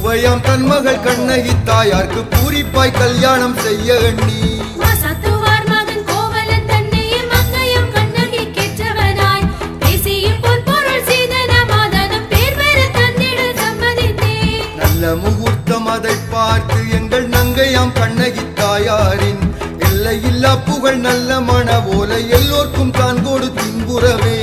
பூவையாம் தன் மகள் கண்ணகி தாயார்க்கு பூரிப்பாய் கல்யாணம் செய்ய எண்ணி நல்ல முகூர்த்தம் அதை பார்த்து எங்கள் நங்கையாம் கண்ணகி தாயாரின் எல்லையில்லா புகழ் நல்ல மன போல எல்லோர்க்கும் தான் கொடு தின்புறவே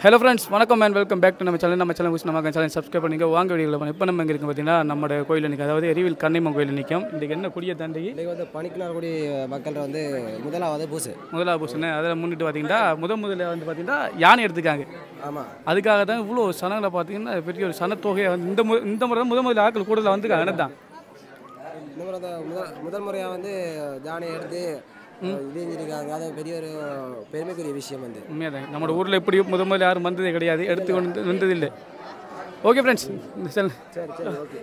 ஹலோ ஃப்ரெண்ட்ஸ், வணக்கம் அண்ட் வெல்கம் பேக் டு நம்ம சேனல். நம்ம சேனல் சப்ஸ்கிரைப் பண்ணிங்க. வாங்க வீடியோவில் இப்போ நம்ம எங்கே இருக்குது பார்த்தீங்கன்னா நம்ம கோயில் நிற்கும், அதாவது எரிவில் கண்ணியம்மன் கோயில் நிற்கும். இன்றைக்கி என்ன குடியை தாண்டி இன்றைக்கி வந்து பணிக்கினார்குடி மக்கள் வந்து முதலாவது பூசுன்னு அதில் முன்னிட்டு பார்த்தீங்கன்னா முதல்ல வந்து பார்த்தீங்கன்னா யானை எடுத்துக்காங்க. ஆமாம், அதுக்காக தான் இவ்வளோ சனங்களை பார்த்தீங்கன்னா பெரிய ஒரு சனத்தொகையை வந்து இந்த முறை தான் முதல் ஆட்கள் கூடுதலாக வந்துருக்காங்க. என்ன தான் இந்த முறை முதல் முறையாக வந்து யானை எடுத்து இருக்காங்க. அது பெரிய ஒரு பெருமைக்குரிய விஷயம் வந்து உண்மையாக நம்ம ஊரில் எப்படி முதல்ல யாரும் வந்ததே கிடையாது, எடுத்து கொண்டு வந்ததில்லை. ஓகே ஃப்ரெண்ட்ஸ், சரி ஓகே.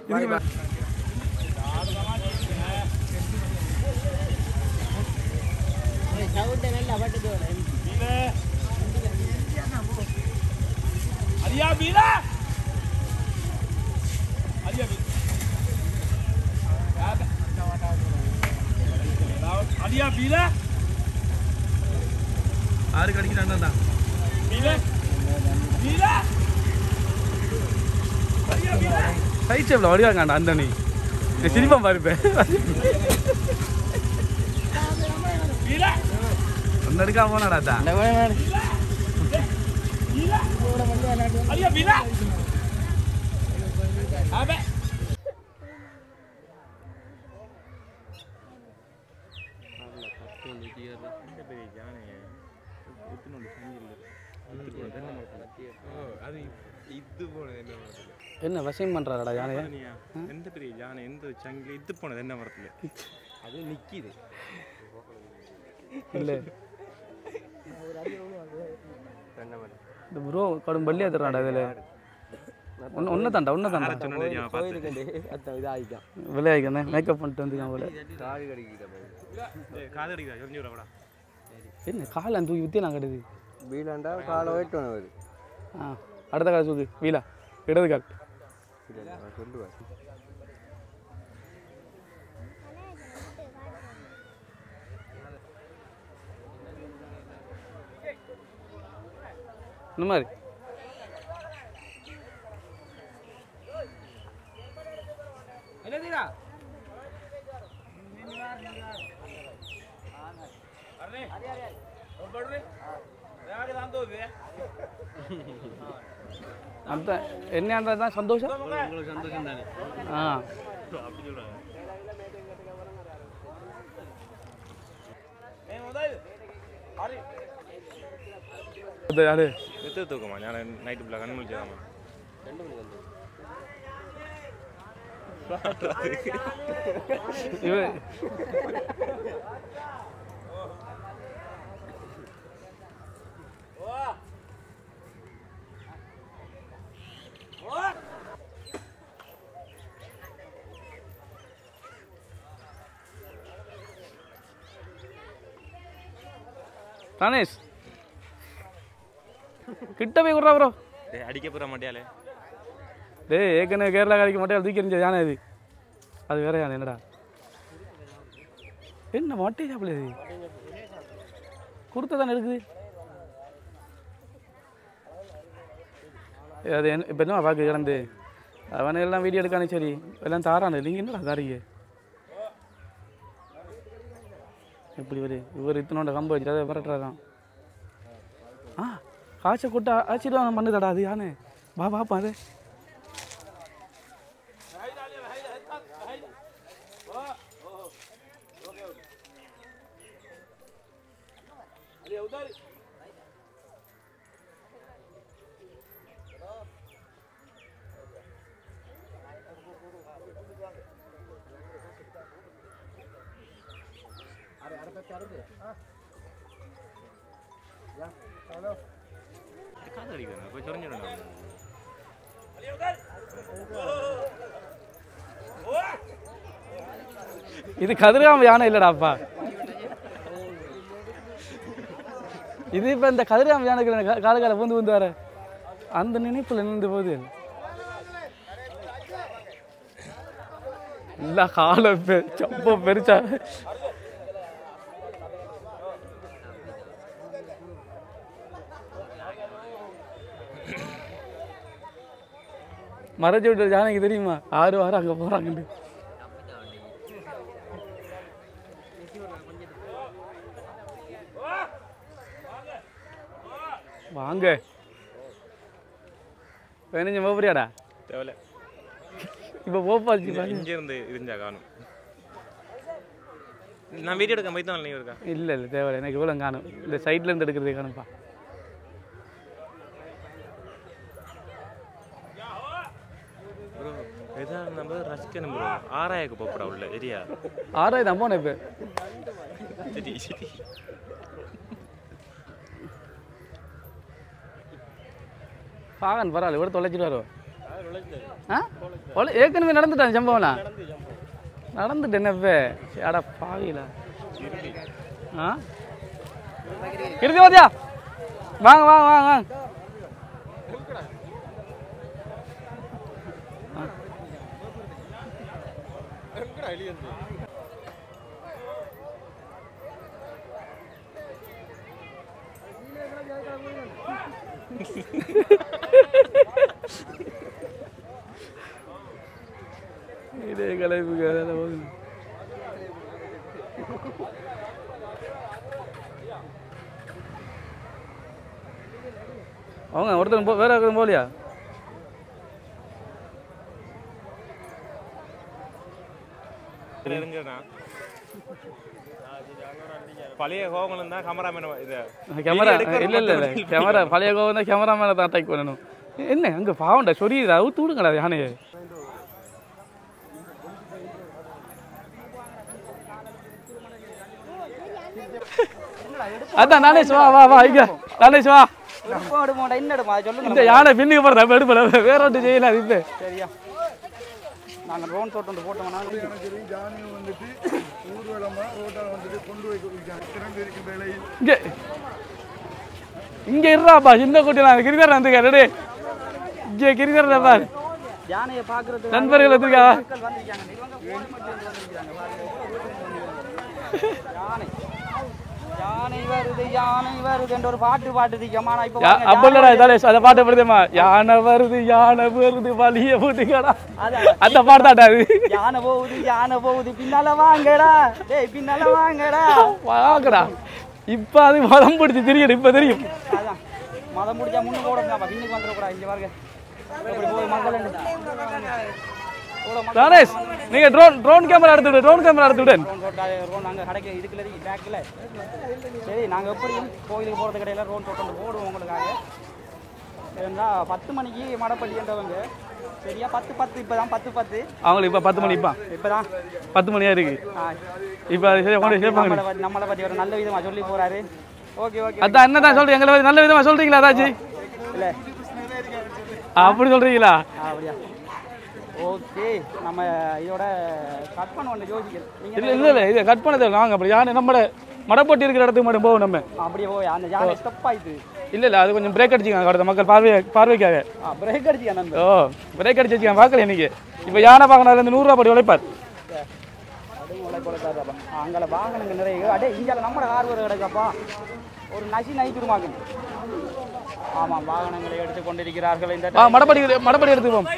அதியா பீல ஆறு கடிக்கிறாங்க தான் பீல பீல சைட் ஷேப்ல வடிவாங்க அந்த நீ சிரிப்பா பாருப்பேன். பீல அந்த எடுக்கா போனாடா தான் அதியா பீல ஆபே என்ன வசியம் பண்றாடா யானையா? எந்த பெரிய யானை எந்த சங்கிலி இது போனது என்ன மரத்துல அது நிக்கிது இல்ல இந்த ப்ரோ கடும் பள்ளியா தர்றாடா. இதுல ஒன்ன தாண்டா விளையாடிக்கண்ணே மேக்கப் பண்ணிட்டு வந்துக்கான் போல. என்ன காலை தூக்கி வித்தி நான் கட்டுது வீலாண்டா காலை போயிட்டு வருது. அடுத்த காலை தூக்கு வீலா இடது கால் சொல்லுவேன். இந்த மாதிரி அந்த என்னன்றதுதான் சந்தோஷம். சந்தோஷம் தானே. அப்படி சொல்றாங்க. யாரு எத்தனை தூக்கமா? நான் நைட்டு பிள்ளை கண் முடிச்சாமா 2 மணிக்கு தானேஷ் கிட்ட போய் விட்றா ப்ரோ. அடிக்க போகிற மாட்டியாலே ஏற்கனவே கேரளா கறிக்க மாட்டே தூக்கி எறிஞ்ச யானை இது. அது வேற யானை என்னடா? என்ன மாட்டே சாப்பிட இது கொடுத்த தானே இருக்குது. அது இப்போ என்ன பார்க்க கிடந்து அவனை எல்லாம் வீடியோ எடுக்கானே சரி எல்லாம் தாரானு. நீங்கள் என்னடா தாரீங்க? இப்படி இவர் இத்தனோட கம்பு வச்சுட்டு அதை விரட்டுறாதான். காய்ச்சல் கொட்ட ஆச்சரியம் பண்ணுதாடா அது யானை. வா பாப்பா அது காது அடிக்கணும் போய் சொரிஞ்சிடணும் இது கதிர்காம யானை இல்லடாப்பா. இது இப்போ இந்த கதிர்காம யானைக்கு கால பூந்து வர அந்த நினைப்பில் நின்று போகுது. இல்லை காலை சப்ப பெருசா மறைச்சி விட்டு யானைக்கு தெரியுமா 6 வாரம் அங்கே போகிறாங்கன்னு. வாங்க பதினஞ்சு போறியாடா? தேவையில்ல இப்போ போப்பாச்சு. இங்கே இருந்து இருந்தா காணும். நான் வீடியோ எடுக்க போய் தான் இருக்கா? இல்லை இல்லை தேவையில்லை, எனக்கு இவ்வளோ காணும். இந்த சைட்ல இருந்து எடுக்கிறதே காணும்ப்பா. ப்ரோ எதாவது நம்ம ரசிக்கணும் ப்ரோ. ஆராயக்கு போப்படா உள்ள ஏரியா. 6 தான் போனேன் இப்போ. சரி சரி பாகன் பரவாயில்ல, இவ்வளோ தொலைச்சிட்டு வரும். ஏற்கனவே நடந்துட்டான் சம்பவம்லாம். நடந்துட்டு என்னப்ப அடா பாவில. இருக்கு பாத்தியா? வாங்க வாங்க வாங்க வாங்க. இதே கலைப்புக்கு அதெல்லாம் போகுது. அவங்க ஒருத்தர் வேற ஒருத்தர் போகலையா? பழைய கோவங்களும் தான் கேமராமேன் கேமரா இல்லை இல்லை இல்லை கேமரா பழைய கோவம் தான் கேமராமேனை தான் அட்டாக் பண்ணணும். என்ன அங்கே பாவண்டா சொரியுதா அவுத்து விடுங்கடா யானையை. அதான் நானேஷ் வா வா வா இங்க நானேஷ் வா. இந்த யானை பின்னுக்கு போறதா எடுப்பல வேற ஒன்று செய்யல. அது இப்போ சரியா நாங்கள் ரோன் ஷாட் வந்து போட்டோம்னா ஜானியும் வந்துட்டு ஊர்வலமா ரோட்டால் வந்துட்டு கொண்டு போய் திறந்து இருக்கும் வேலையில் இங்கே இங்கே இருறாப்பா. சின்ன குட்டி நான் கிரிதர் வந்துருக்காரு. இங்கே கிரிதர் பாரு யானையை பார்க்கறது நண்பர்கள் வந்துருக்கா. யானை வருது யானை வருது என்ற ஒரு பாட்டு பாட்டுதிக்கமா. அப்ப இல்லடா இதாலேஷ் அந்த பாட்டு படுதேமா. யானை வருது வலிய போட்டுக்கடா. அந்த பாட்டு தாண்டா அது. யானை போகுது பின்னால வாங்கடா. டேய் பின்னால வாங்கடா வாங்கடா. இப்ப அது மதம் பிடிச்சி தெரியும். இப்ப தெரியும் அதான் மதம் பிடிச்சா முன்னு போடணும். பின்னுக்கு வந்துடக்கூடாது. இங்க பாருங்க தானேஷ் நீங்க ட்ரோன் கேமரா எடுத்து விடு. ட்ரோன் கேமரா எடுத்து விடு. ட்ரோன் நாங்கள் கடைக்கு இதுக்குள்ள பேக்கில். சரி நாங்கள் எப்படியும் கோயிலுக்கு போகிறது கடையில் ட்ரோன் ஷாட் போடுவோம் உங்களுக்காக. இருந்தால் 10 மணிக்கு மடப்பள்ளின்றவங்க சரியா 10 இப்போ தான் 10 அவங்களுக்கு இப்போ 10 மணி இப்போ தான் 10 மணியாக இருக்கு. இப்போ நம்மளை பற்றி ஒரு நல்ல விதமாக சொல்லி போகிறாரு. ஓகே ஓகே அதான் என்ன தான் சொல்கிறீங்க. எங்களை பற்றி நல்ல விதமாக சொல்கிறீங்களா ஏதாச்சும்? இல்லை அப்படி சொல்கிறீங்களா? அப்படியா ஓகே. நம்ம இதோட கட் பண்ண ஒன்று யோசிக்கிறேன். இல்லை இல்லை இல்லை இதை கட் பண்ணது நாங்கள் அப்படி யானை நம்மளோட மடப்பட்டி இருக்கிற இடத்துக்கு மட்டும் போவோம். நம்ம அப்படியே போய் அந்த யானை ஸ்டெப் ஆயிடுது. இல்லை இல்லை அது கொஞ்சம் பிரேக் அடிச்சுக்காங்க அடுத்த மக்கள் பார்வைக்காக. பிரேக் அடிச்சுக்காங்க. ஓ பிரேக் அடிச்சு வச்சுக்காங்க பார்க்கல இன்னைக்கு. இப்போ யானை பார்க்கணும் 100 ரூபா படி உழைப்பார். அங்கே வாகனங்கள் நிறைய அடே இங்கே நம்மளோட கார் ஒரு கிடைக்கப்பா ஒரு நைட்டுருமாக்கும். ஆமாம் வாகனங்களை எடுத்து கொண்டிருக்கிறார்கள். இந்த மடப்படி எடுத்துப்போம்.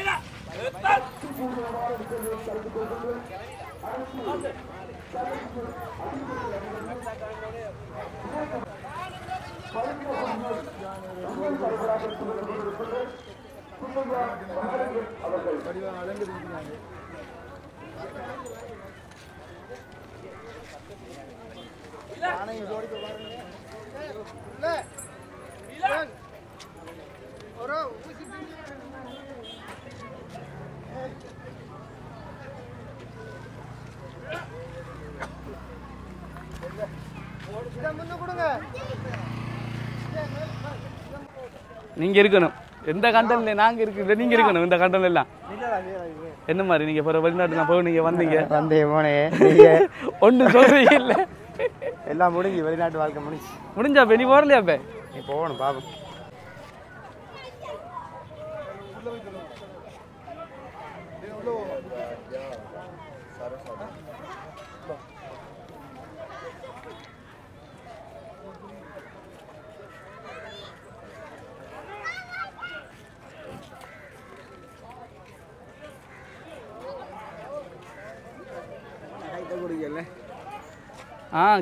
நீங்க இருக்கணும் எந்த கண்டன்ல நாங்க இருக்கு நீங்க இருக்கணும் இந்த கண்டன்ல எல்லாம் என்ன மாதிரி நீங்க பிற வெளிநாட்டு நான் போய் நீங்க வந்தீங்க போனே ஒன்றும் சொல்றீங்க இல்லை எல்லாம் முடிஞ்சு வெளிநாட்டு வாழ்க்கை முடிஞ்சு முடிஞ்சா நீ போறலையா அப்ப நீ போகணும் பாப்போம்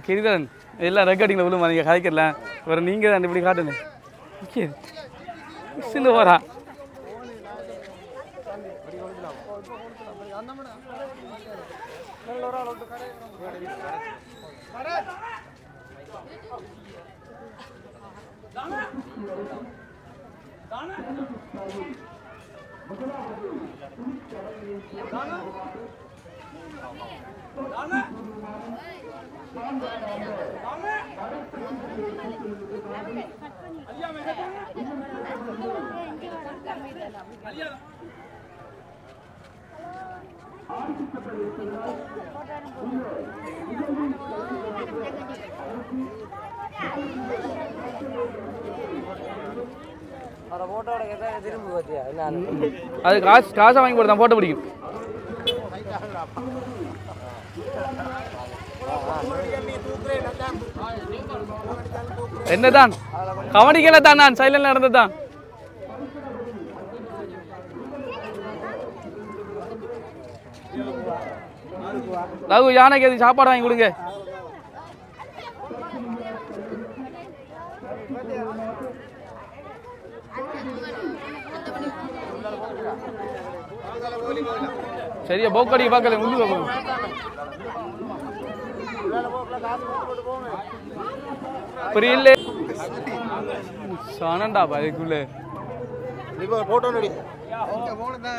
கிரிதரன் எல்லாம் ரெக்கார்டிங்கில் விழுமா நீங்கள் கதைக்கலாம் வேறு நீங்கள் தான் இப்படி காட்டுங்க சின்ன வரா அது காசை வாங்கி போடுதான் போட்டோ பிடிக்கும் என்னதான் கவனிக்கல தான் நான் சைலண்ட் நடந்ததான் ரகு யானைக்கு எது சாப்பாடு வாங்கி கொடுங்க சரியா போக்கடி பார்க்கல முந்தி புரியல சானண்டா அதுக்குள்ள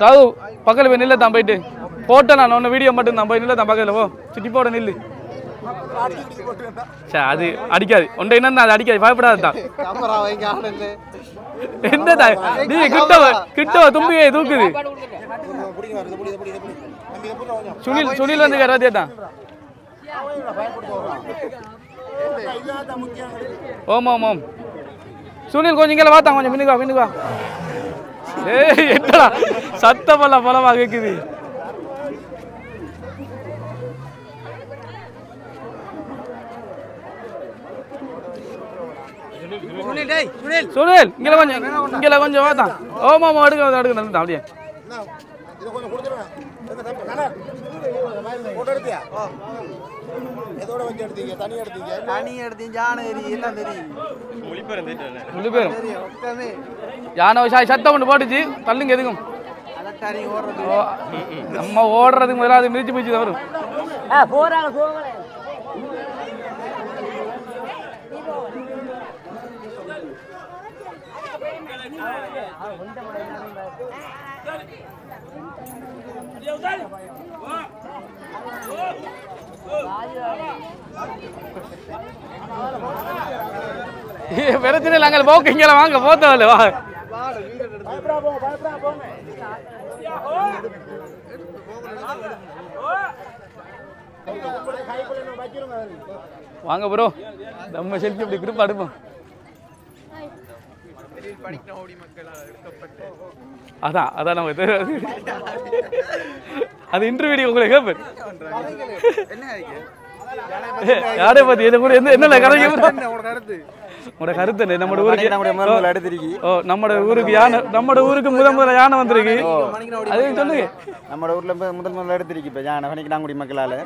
ரகு பக்கத்துல போய் நில்ல தான் போயிட்டு போட்டோ நான் ஒன்று வீடியோ மட்டும் தான் போய் நில்ல தான் பக்கத்தில் போ சுட்டி போட நில்லு சரி அது அடிக்காது ஒன்றை என்ன அது அடிக்காது பயப்படாது தான் என்னதா நீ கிட்டவ தும்பியை தூக்குது சுனில் வந்து கராதே தான் ஓம் ஓம் ஓம் சுனில் கொஞ்சம் இங்கே வாத்தான் கொஞ்சம் மின்னுக்கா ஏய் என்னடா சத்தமல்ல பலமா கேக்குது சுனில் இங்கே கொஞ்சம் வாத்தான் ஓமா எடுக்க நல்லா அப்படியே யானை சத்தம் ஒன்று போட்டுச்சு தள்ளுங்க எதுக்கும் நம்ம ஓடுறதுக்கு முதல்ல மிதிச்சு மிதிச்சு தான் வரும் பிரச்சனை இல்லை அங்கே போக்கு இங்கே வாங்க போத்தவல்ல வா வாங்க ப்ரோ நம்ம செல்ஃபி அப்படி குரூப் அடுப்போம் அதான் அதான் நம்ம அது இன்டர்வியூ உங்களை கேட்பேன் யாரை பத்தி என்ன கூட என்ன கருத்து உங்களோட கருத்து நம்ம ஊருக்கு ஓ நம்ம ஊருக்கு யானை நம்ம ஊருக்கு முதல் யானை வந்திருக்கு அது சொல்லுங்க நம்ம ஊர்ல முதல் எடுத்திருக்கு இப்ப யானை வணிகனாங்குடி மக்களால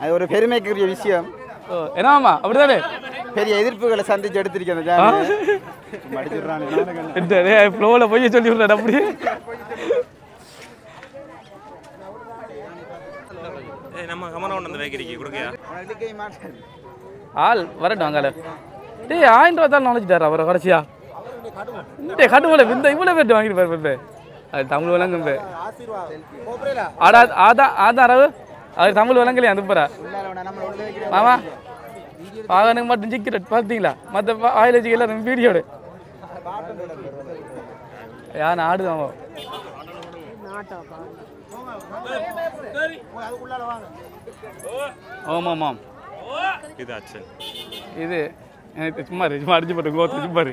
அது ஒரு பெருமைக்குரிய விஷயம் என்னமா அப்படிதானே பெரிய எதிர்ப்புகளை சந்திச்சு எடுத்திருக்கேன் ஃப்ளோவில் போய் சொல்லி விடுறேன் அப்படி நம்ம கமரவுண்ட் அந்த வைக்கிறீங்க கொடுக்கையா ஆள் வரட்டும் அங்கால டேய் 1000 ரூபா தான் நினைச்சிட்டாரு அவரை கடைசியா இந்த கடுமலை இந்த இவ்வளோ பேர் வாங்கிட்டு பாரு அது தமிழ் விலங்கு அதான் அதான் ரவு அது தமிழ் விலங்குலையே அனுப்புறா ஆமா பாகனுக்கு மட்டும் சிக்கெட் பார்த்தீங்களா மற்ற ஆயில் வச்சுக்கல வீடியோடு யான் ஆடுதான் ஆமாம் ஆமாம் இது ஆச்சு இது சும்மா சும்மா அடிச்சு போட்டு கோத்து சும்மா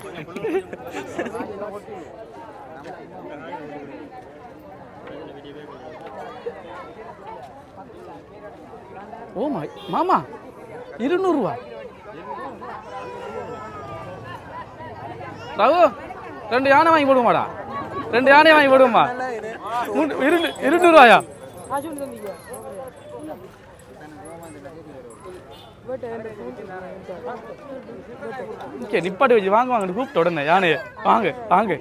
ஓமா மாமா 200 ரூபா ரகு 2 யானை வாங்கி போடுமாடா 2 யானை வாங்கி போடுமா 200 ரூபாயா ஓகே நிப்பாட்டி வச்சு வாங்க வாங்க கூப்பிட்ட உடனே யானையை வாங்க வாங்க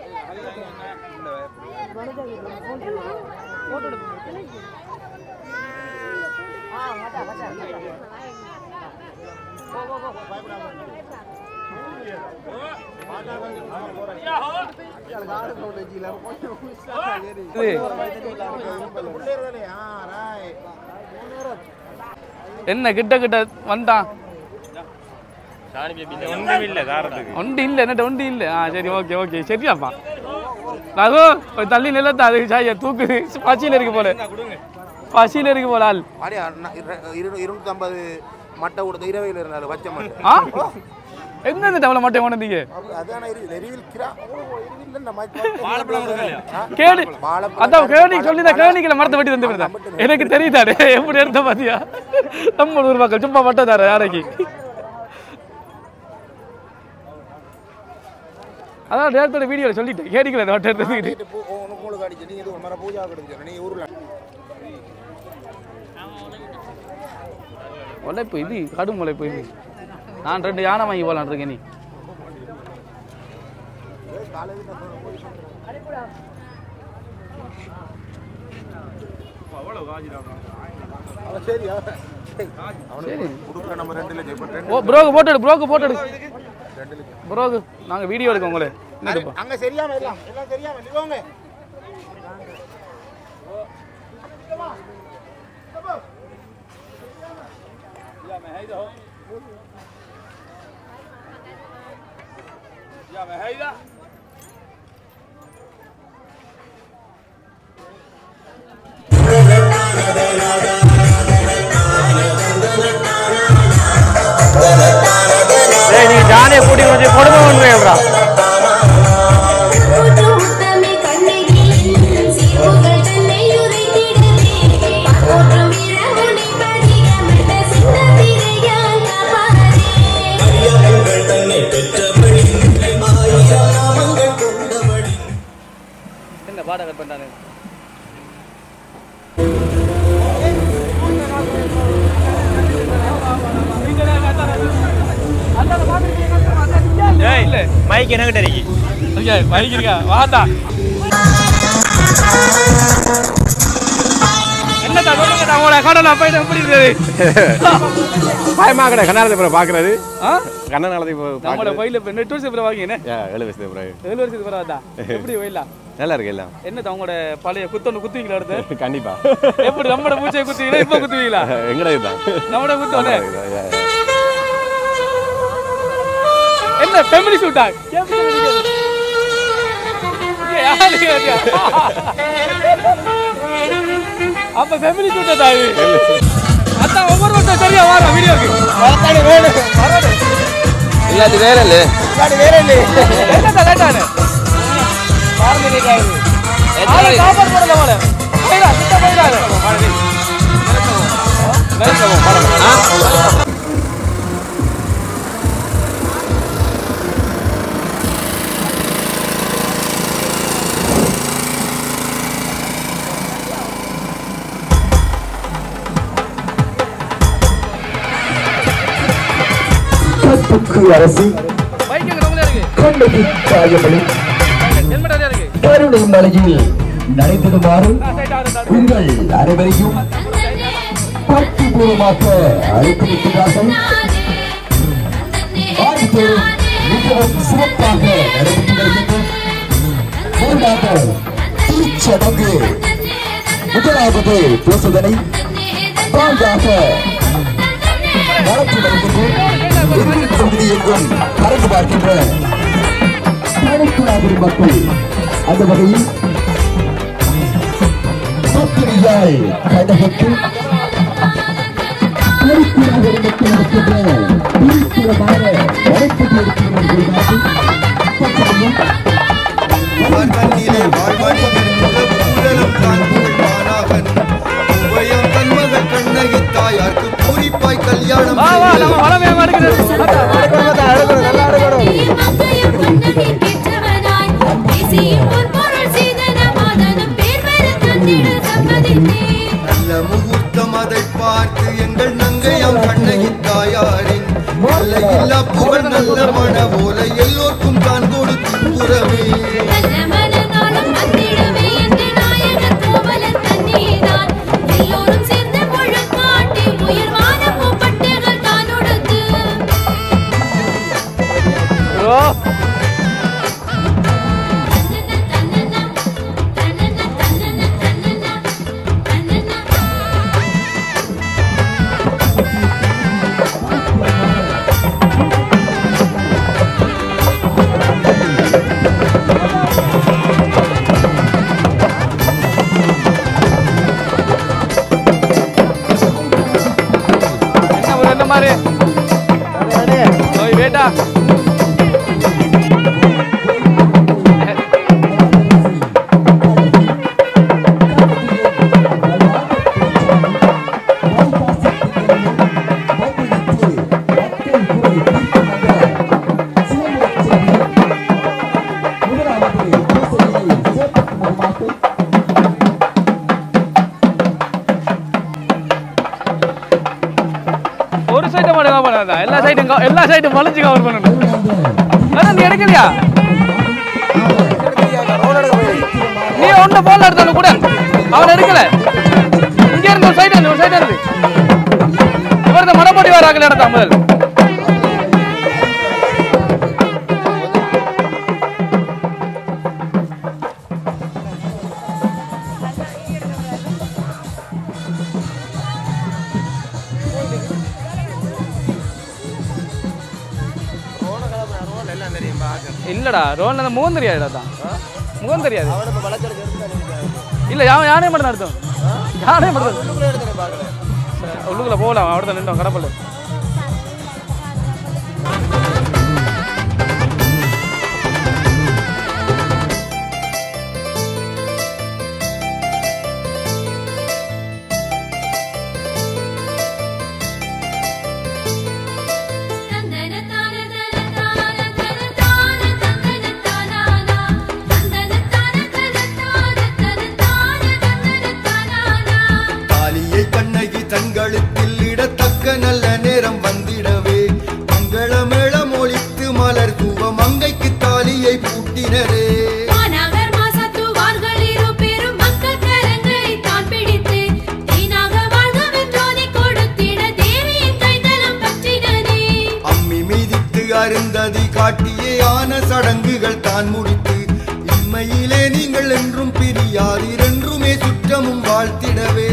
என்ன கிட்ட கிட்ட வந்தான் ஒண்டி இல்ல என்ன ஒண்டி இல்ல சரி ஓகே ஓகே சரியாப்பா ரகு தள்ளி நிலத்தா அது சாய தூக்குது பசியில இருக்கு போல பசியில இருக்கு போல ஆள் 250 மட்டை கொடுத்த 20 இருந்தாலும் வச்ச மட்டை எங்க இந்த டவல மட்டை கொண்டீங்க அதான நெறிவில்கிறா கேடி அதான் கேடி சொல்லிதான் கேடிக்கல மரத்தை வெட்டி தந்து எனக்கு தெரியுதாடே எப்படி எடுத்த பாத்தியா நம்ம ஊர் மக்கள் சும்மா மட்டை தார யாரைக்கு அதான் நேரத்தோட வீடியோவில் சொல்லிட்டேன் கேடிக்கல மட்டை எடுத்துக்கிட்டு உங்களுக்கு அடிச்சு நீங்க இது ஒரு மர பூஜா கொடுங்க நீ ஊர்ல உழைப்பு இது கடும் உழைப்பு இது நான் 2 யானை வாங்கி போகலான் இருக்கேன் நீ ஓ ப்ரோக்கு போட்டு ப்ரோக்கு நாங்கள் வீடியோ எடுக்கோம் உங்களே அங்க சரியாம எல்லாம் சரியாம நிவோங்க يا مهيدا நீ ஜானே கூட்டி வந்து கொடுமை பண்ணுவேன்றா பாட கட் பண்ணானே ஏய் இல்ல மைக் என்ன கிட்ட இருக்கு ஓகே மைக் இருக்கா வாடா என்னடா சொல்லுங்க அவளை கடல போய் எப்படி இருக்குது பயமா கடை கண்ணாலத்தை பிறகு பாக்குறது கண்ணனாலத்தை நம்மளோட கோயில நெட் வருஷம் பிறகு வாங்கினே 7 வருஷத்துக்கு பிறகு 7 வருஷத்துக்கு பிறகு தான் எப்படி கோயிலா நல்லா இருக்கு எல்லாம் என்ன அவங்களோட பழைய குத்தொன்னு குத்துவீங்களா அடுத்து கண்டிப்பா எப்படி நம்மட பூச்சை குத்துவீங்களா இப்ப குத்துவீங்களா எங்கட இதுதான் நம்மட குத்தோனே என்ன ஃபேமிலி ஷூட்டா அப்ப ஃபேமிலி ஷூட்டா தான் அதான் ஒவ்வொரு வருஷம் சரியா வர வீடியோக்கு இல்லாது வேற இல்ல என்ன லேட்டானே சாப்பாடு போடல போல போயிடா சுத்த போயிடாது அழகு அரசி பைக் எங்க ரூம்ல இருக்கு கண்ணகி காயமணி ஹெல்மெட் அதே இருக்கு கருணை மலையில் நடைபெறுமாறு உங்கள் அனைவரையும் பக்திபூர்வமாக அழைத்திருக்கிறார்கள். ஆடித்தோறும் மிகவும் சிறப்பாக நடைபெற்று வருகின்றோம். திருச்சடங்கு முதலாவது பூசுதனை பாங்காக நடத்தி வருகின்றோம். தொகுதி எங்கும் பறந்து பார்க்கின்ற தனித்துறாவின் மக்கள் அந்த வகையில் பத்திரியால் கடகத்து கண்ணிலே வாழ்வாடி பூரலம் தாங்குள் மாணாகன் உபயம் தன்மகள் கண்ணகி தாயார்க்கு பூரிப்பாய் கல்யாணம் வா வா நம்ம வளமே மாடுகிறது நல்ல முகூர்த்தம் அதை பார்த்து எங்கள் நங்கையாம் கண்ணகி தாயாரின் இல்லா புகழ் நல்ல மன போல எல்லோருக்கும் தான் கொடுத்து புறவே बेटा எல்லா சைடும் வளைச்சு கவர் பண்ணணும். நீ எடுக்கலையா? நீ ஒண்ணு போல எடுத்தாலும் கூட அவன் எடுக்கல. இங்க இருந்து ஒரு சைடு இருந்து இவரது மரப்பட்டி வராங்கல இடத்த முதல் இல்லடா ரோன்ல முகம் தெரியாதுடா தான் முகம் தெரியாது இல்ல யானே மட்டும் நடத்தும் யானே மட்டும் உள்ளுக்குள்ள போகலாம் அவர்தான் நின்றோம் கடப்பல தங்களுத்தில் இடத்தக்க நல்ல நேரம் வந்திடவே மங்களமேளம் ஒலித்து மலர் தூவ மங்கைக்கு தாலியை பூட்டினரே அம்மி மீதித்து அருந்ததி காட்டியே ஆன சடங்குகள் தான் முடித்து இம்மையிலே நீங்கள் என்றும் பிரியாதீர் என்றுமே சுற்றமும் வாழ்த்திடவே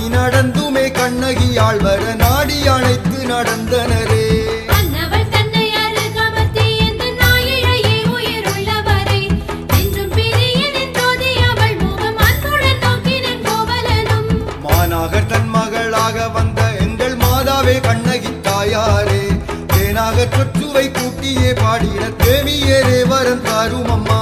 நாடி நடந்துமே கண்ணகி ஆழ்வர நாடி அழைத்து நடந்தனரே மாநாகர் தன் மகளாக வந்த எங்கள் மாதாவே கண்ணகி தாயாரே தேனாக சொற்றுவை கூட்டியே பாடிட தேவியரே வரம் தாரும் அம்மா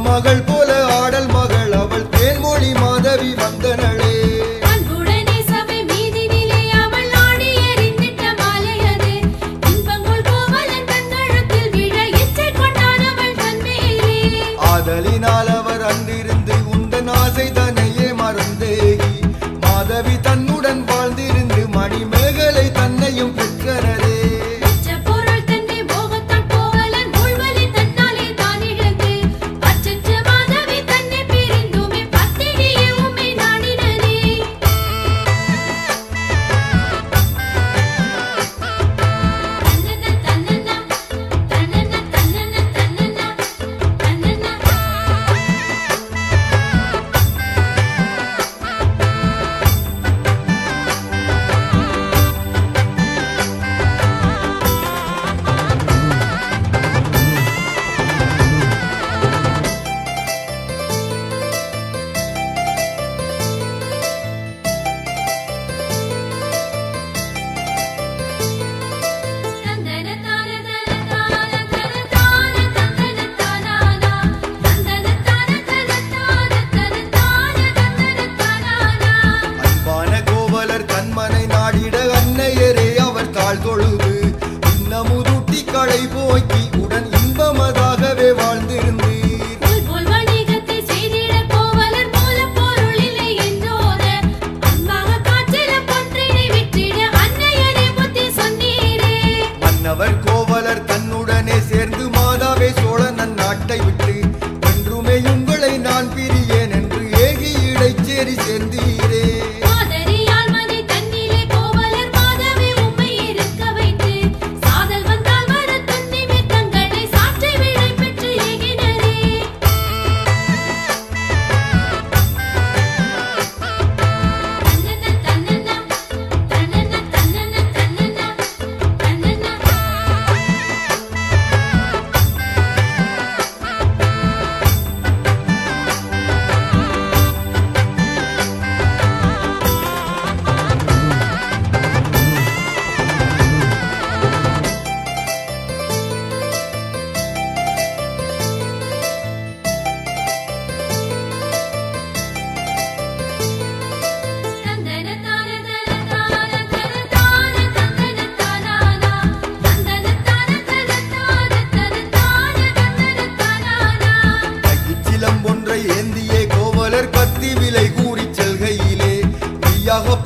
மகள் போல ஆடல் மகள் அவள் தேன்மொழி மாதவி வந்தனளே அன்புடனே சபை மீதினிலே அவள் ஆடி எறிந்திட்ட மாலையது இன்பங்கள் கோவலன் தன்னழத்தில் விழ இச்சை கொண்டான் அவள் தன்மேலே ஆதலினால் அவர் அன்றிருந்து உந்தன் ஆசை தன்னையே மறந்தேகி மாதவி தன்னுடன் வாழ்ந்திருந்து மணிமேகலை தன்னையும் பெற்றனரே போக்கி உடன் இன்பமதாகவே வாழ்ந்திருந்தீர் போல் வணிகத்தை செய்திட கோவலர் மூல பொருளில்லை என்றோர அன்பாக காற்றில பொன்றினை விட்டிட அன்னையரே புத்தி சொன்னீரே மன்னவர் கோவலர் தன்னுடனே சேர்ந்து மாதாவே சோழன் நாட்டை விட்டு என்றுமே உங்களை நான் பிரியேன் என்று ஏகி இடைச்சேரி சேர்ந்தீரே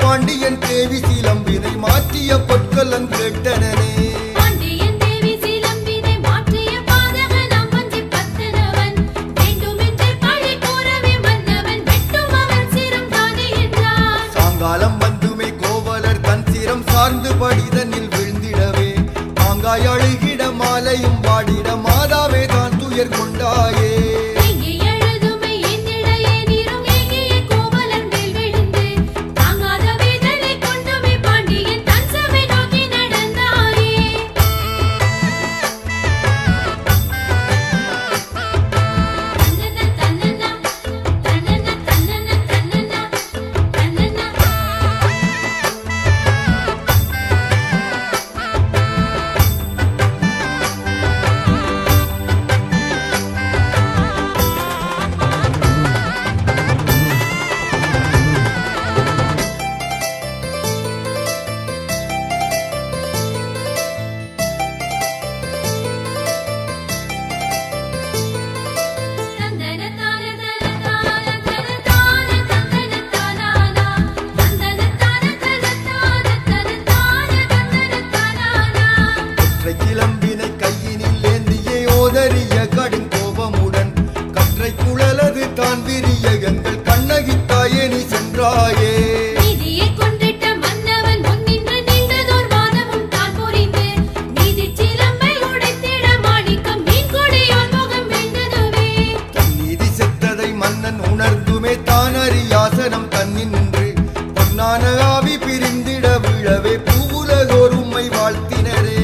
பாண்டியன் தேவி சிலம்பினை மாற்றிய பொற்கலன் கேட்டனே பாண்டியன் தேவி சிலம்பினை மாற்றிய பாதகன் அம்பஞ்சி பத்தனவன் வேண்டுமென்றே பழி கூறவே மன்னவன் வெட்டும் அவன் சிரம் தானே என்றான் சாங்காலம் வந்துமே கோவலர் தன் சிரம் சார்ந்து படிதனில் விழுந்திடவே மாங்காய் அழுகிட மாலையும் வாடிட மாதாவே தான் துயர் கொண்டாயே பொன்னான ஆவி பிரிந்திட விழவே பூவுலகோர் உம்மை வாழ்த்தினரே.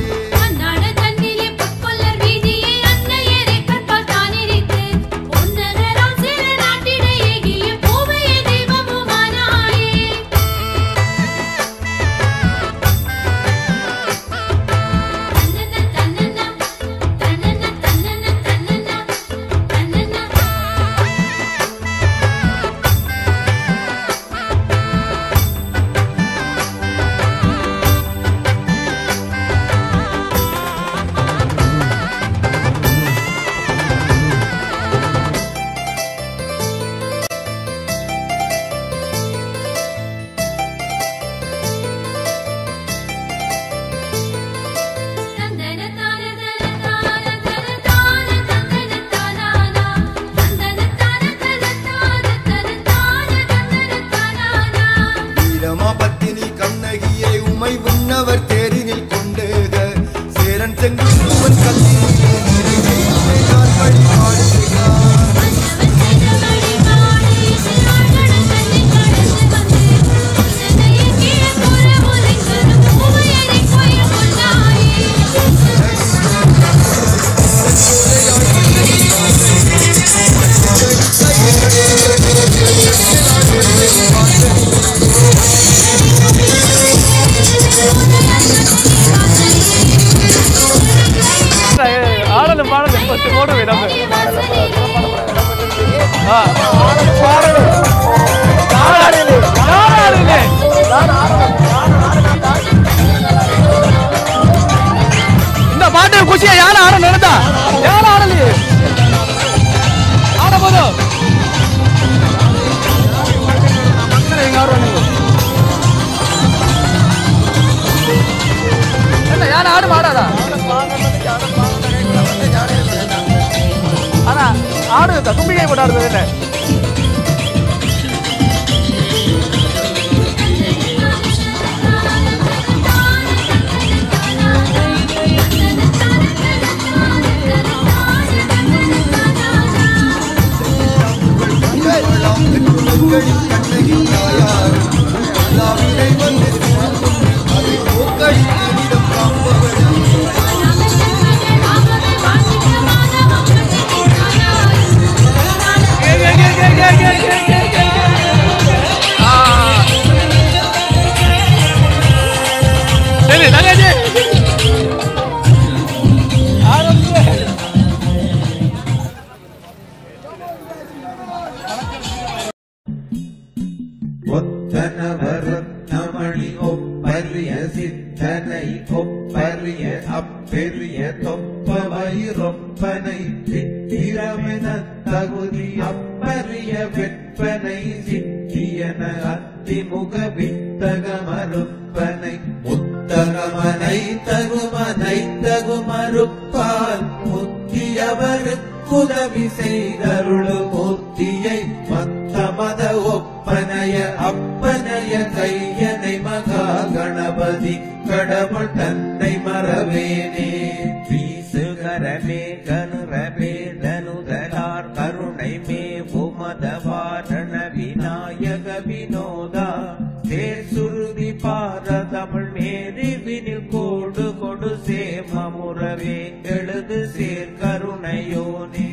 இந்த பாட்டு குஷியா யாரும் ஆட நடந்தா யாரும் ஆடலையே ஆட போதும் என்ன யாரும் ஆடு மாடாதா ஆனா ஆடு தும்பிக்கை போட்டு ஆடுறது இல்லை ஒத்தனவரத்தமணி ஒப்பரிய சித்தனை ஒப்பரிய அப்பெரிய தொப்பவயிரொப்பனை சித்திரமென தகுதி அப்பரிய வெப்பனை சித்தியன அத்திமுக வித்தகமறுப்பனை முத்தகமனை தகுமனை தகுமறுப்பால் முத்தியவருக்குதவி செய்தருளு மூர்த்தியை மத்தமத ஒப்பனைய அப்பனைய கையனை மகா கணபதி கடவுள் தன்னை மறவேனே வீசுகரமே கனுரவே தனுதலார் கருணை மே உமதவாரண விநாயக வினோதா தேர் சுருதி பார தமிழ் மேரிவினில் கோடு கொடு சேமமுறவே எழுது சேர் கருணையோனே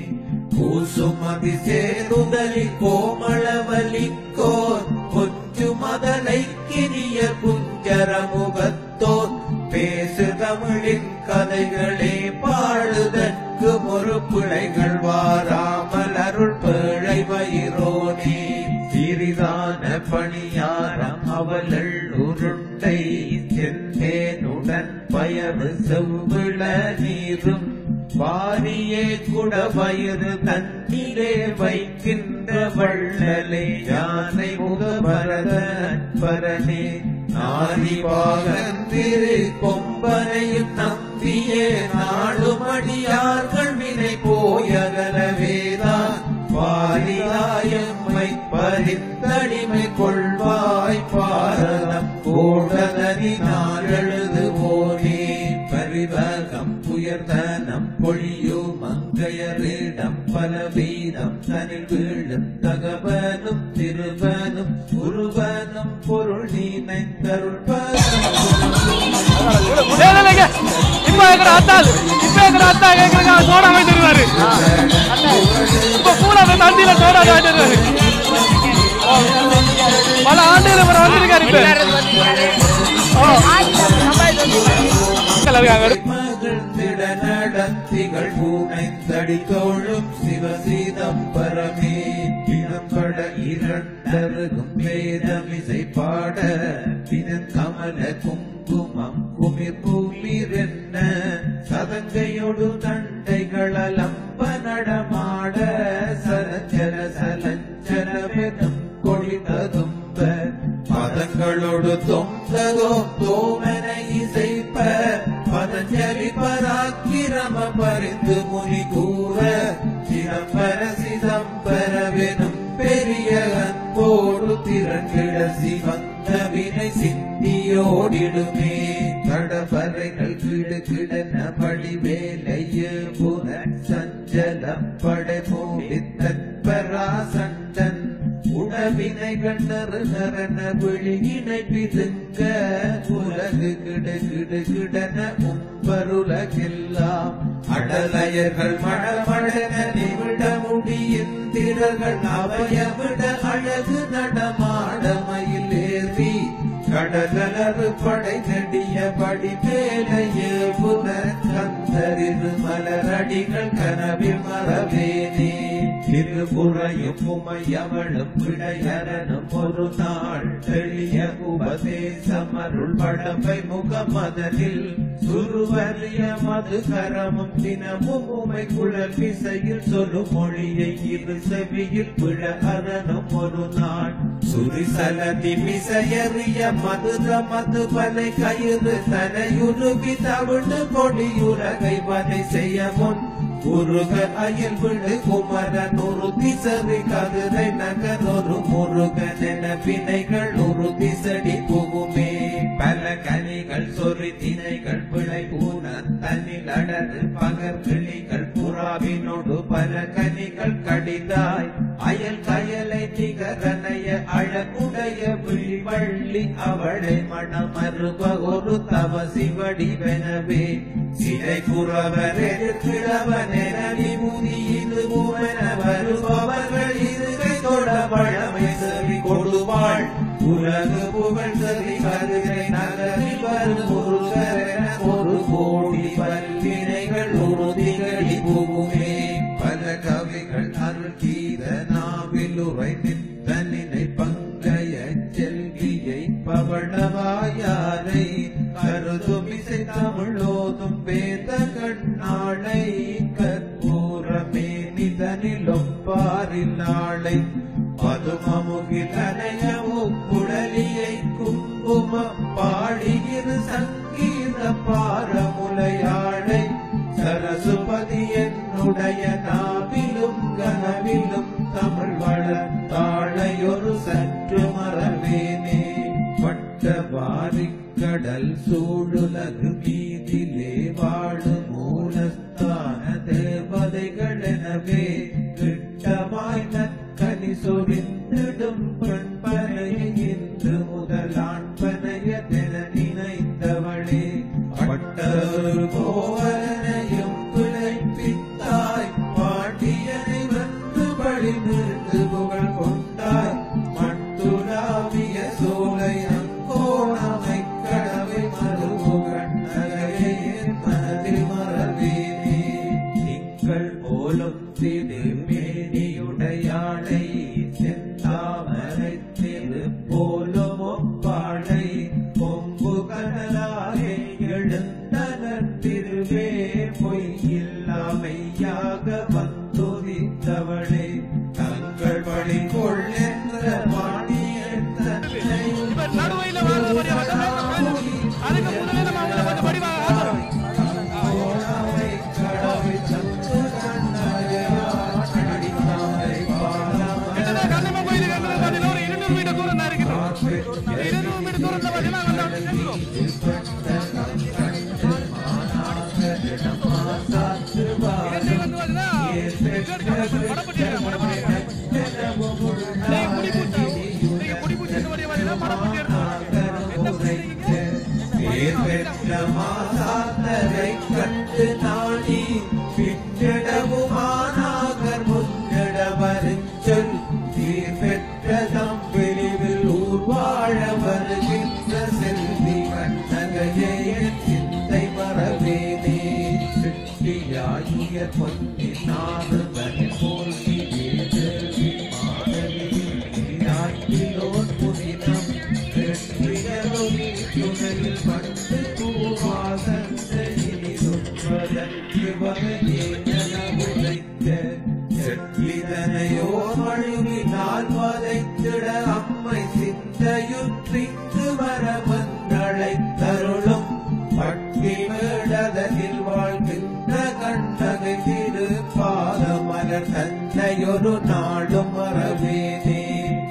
கூசுமதி சேருதலி கோமளவலிக்கோர் கொஞ்சு மதலை கிரிய குஞ்சரமுகத்தோர் பேசு தமிழின் கதைகளே பாடுதற்கு ஒரு பிழைகள் வாராமல் அருள் பிழை வயிரோனே சிறிதான பணியாரம் அவளள் உருண்டை செந்தேனுடன் பயவு செவ்விள நீரும் வாரியே குட வயிறு தன்னிலே வைக்கின்ற வள்ளலே யானை முகபரத அன்பரனே நாரிவாகன் திரு கொம்பனையும் நம்பியே நாடுமடியார்கள் வினை போயகலவேதான் வாரியாயம்மை பறித்தடிமை கொள்வாய் பாரதம் கோடதனி நாளெழுதுவோனே பரிவகம் புயர்தனம் பொழியோ மங்கையரிடம் பல வீதம் தனில் வீழும் தகவனும் திருவனும் குருவனும் பொருள் நினைந்தருள் இப்ப எங்க அத்தா கேட்கறதுக்கு சோடா வாங்கி தருவாரு. இப்ப கூட தண்டியில சோடா வாங்கி தருவாரு. பல ஆண்டுகள் அப்புறம் வந்திருக்காரு. மகிழ்ந்திட நடத்திகள் பூனைந்தடி தோழும் சிவசீதம்பரமே இனம்பட இரண்டருகும் வேதமிசை பாட பின் கமல குங்குமம் குமிர் குளிரென்ன சதங்கையோடு தண்டைகளலம்ப நடமாட சலஞ்சல சலஞ்சலவெனும் கொடிததும்ப பதங்களோடு தொந்ததோ தோமன இசைப்ப பதஞ்சலி பராக்கிரம பரிந்து முனி கூற சிதம்பர சிதம்பரவெனும் பெரிய அன்போடு திரண்டிட சிவந்த வினை சிந்தியோடிடுமே கடபறைகள் கிடு கிடன படி வேலைய புன சஞ்சலம் படை மூடித்தற்பராசண்டன் உணவினைகள் நறுநரன விழியினை பிதுங்க உலகு கிடு கிடு கிடன உம்பருலகெல்லாம் அடலையர்கள் மழமழன நிவிட முடியிந்திரர்கள் அவையவிட அழகு நடமாடமையில் ஏறி கடலரு படை நெடிய படி மேலைய புனர் கந்தரிரு மலரடிகள் கனவில் மறவேனே திருப்புறையும் உமையவளும் விடையரனும் ஒரு நாள் தெளிய உபதேசமருள் படப்பை முகமதனில் சுருவறிய மதுகரமும் தினமும் உமை குழல் விசையில் சொல்லும் மொழியை இரு செவியில் விழ அரனும் ஒரு நாள் சுரிசலதி மிசையறிய மதுர மதுபலை கயிறு தனையுருவி தவிடு கொடியுலகை வதை செய்ய முன் உருக அயல் விடு குமரன் ஒரு திசரி கதிரை நகர் ஒரு முருகன் என வினைகள் ஒரு திசடி புகுமே பல கனிகள் சொறி திணைகள் விளை பூன தன்னில் அடரு பகர் கிளிகள் புறாவினோடு பல கனிகள் கடிதாய் அயல் கயலை திகரனைய அழகுடைய விழிவள்ளி அவளை மணமருப ஒரு தவசி வடிவெனவே சிலை குறவர் எதிர்கிழவன் என விபூதி இது பூவென வருபவர்கள் இருகை தொட பழமை செவி கொடுவாள் உலகு புகழ் செவி கருதை நகரில் வரும் முருகர் என ஒரு கோடி பல்வினைகள் ஒரு திகழி புகுமே பல கவிகள் அருள் கீத நாவில் உரை நித்தனினை பங்கைய செல்வியை பவளவாயாரை கருதுமிசை தமிழோதும் வேத கண்ணாளை கற்பூரமே நிதனிலும் பாரில் நாளை பதுமமுகில் அணைய உப்புடலியை குங்கும பாடியிரு சங்கீத பாரமுலையாளை சரசுபதி என்னுடைய நாவிலும் கனவிலும் தமிழ் வளர்த்தாளையொரு சற்று மறவேனே பட்ட வாரிக்கடல் சூழுலகு மீதிலே வாழு மூலஸ்தான தேவதைகள் எனவே கிட்டமாய் நற்கனி சொரிந்திடும் பெண்பனையை இன்று முதல் ஆண்பனைய தென நினைந்தவளே பட்டொரு கோவலனையும் பிழைப்பித்தாய் பாண்டியனை வந்து பழி நின்று புகழ் கொண்டாய் மட்டுலாவிய சோலை அங்கோணமை கடவை மறுபுகழ் நகையின் மனதில் மறவேனே திங்கள் போலும் திருமேனியுடையாளை செந்தாமரை திரு போலும் ஒப்பாளை கொம்பு கடலாகே எழுந்தனர் திருவே பொய்யில்லாமையாக வந்துதித்தவளே தங்கள் வழி கொள்ளென்ற பாண்டியன் தன்னை கடவை சத்து கண்ண பெற்ற மாதாந்தரை கண்டு நாடி பின்னடவுமானாகர் முன்னட வருஞ்சொல் சீர் பெற்ற தம்பிரிவில் ஊர்வாழ வருகின்ற செல்வி கண்ணகையே சிந்தை மறவேனே சிட்டியாகிய பொன்னினாறு தனி போல்வி வேதவி மாதவி நாட்டிலோர் புதினம் வெற்றியலொலி துணையில் பட்டு பூவாசந்த இனிதுப்பதற்கு வகையே என உரைத்த செட்டிதனையோ மழுவினால் வதைத்திட அம்மை சிந்தையுற்றிக்கு வர வந்தழை தருளும் பட்டி மேடதனில் வாழ்கின்ற கண்டகை திரு பாதமலர் தந்தையொரு நாடும் மறவேனே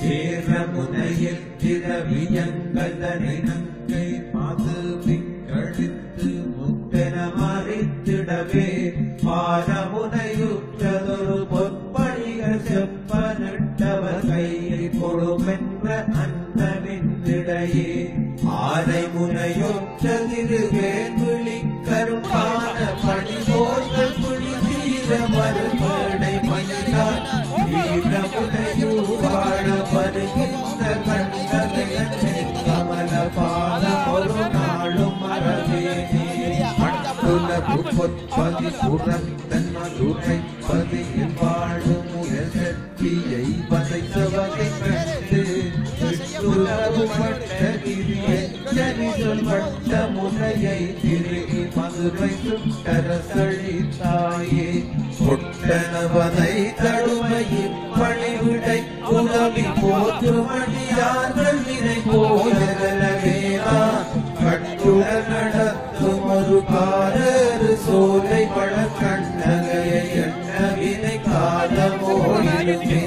சேர முனையில் திரவியங்கதனை நங்கை மாது மிக்கழித்து முத்தென மறித்திடவே பாரமுனையுற்றதொரு பொற்பணிகள் செப்பனிட்டவர் கையை கொடுமென்ற அன்னவிந்திடையே ஆரை முனையொற்ற திருவேன் விழிக்கருப்பான பணிபோர்கள் புலி தீர மறுபடை மயிலார் வீரமுனையூராட வருகின்ற கண்டனை கமல பாதம் ஒரு நாளும் மறவேனே மட்டுலகு பொற்பதி புறத்தன் மதுரை பதியில் வாழும் முயல் சக்தியை வதைத்த வகை கண்டு விட்டுலகு பட்ட முனையை திருகி மதுரை சுட்டரசளித்தாயே பொட்டனவதை தடுமையில் பணிவிடை உதவி போற்று மணியார்கள் நினை போயகலவேதான் கட்டுடன் நடத்தும் ஒரு காரரு சோலை பழக்கண்ணகையை எண்ணவினை காலமோயிலுமே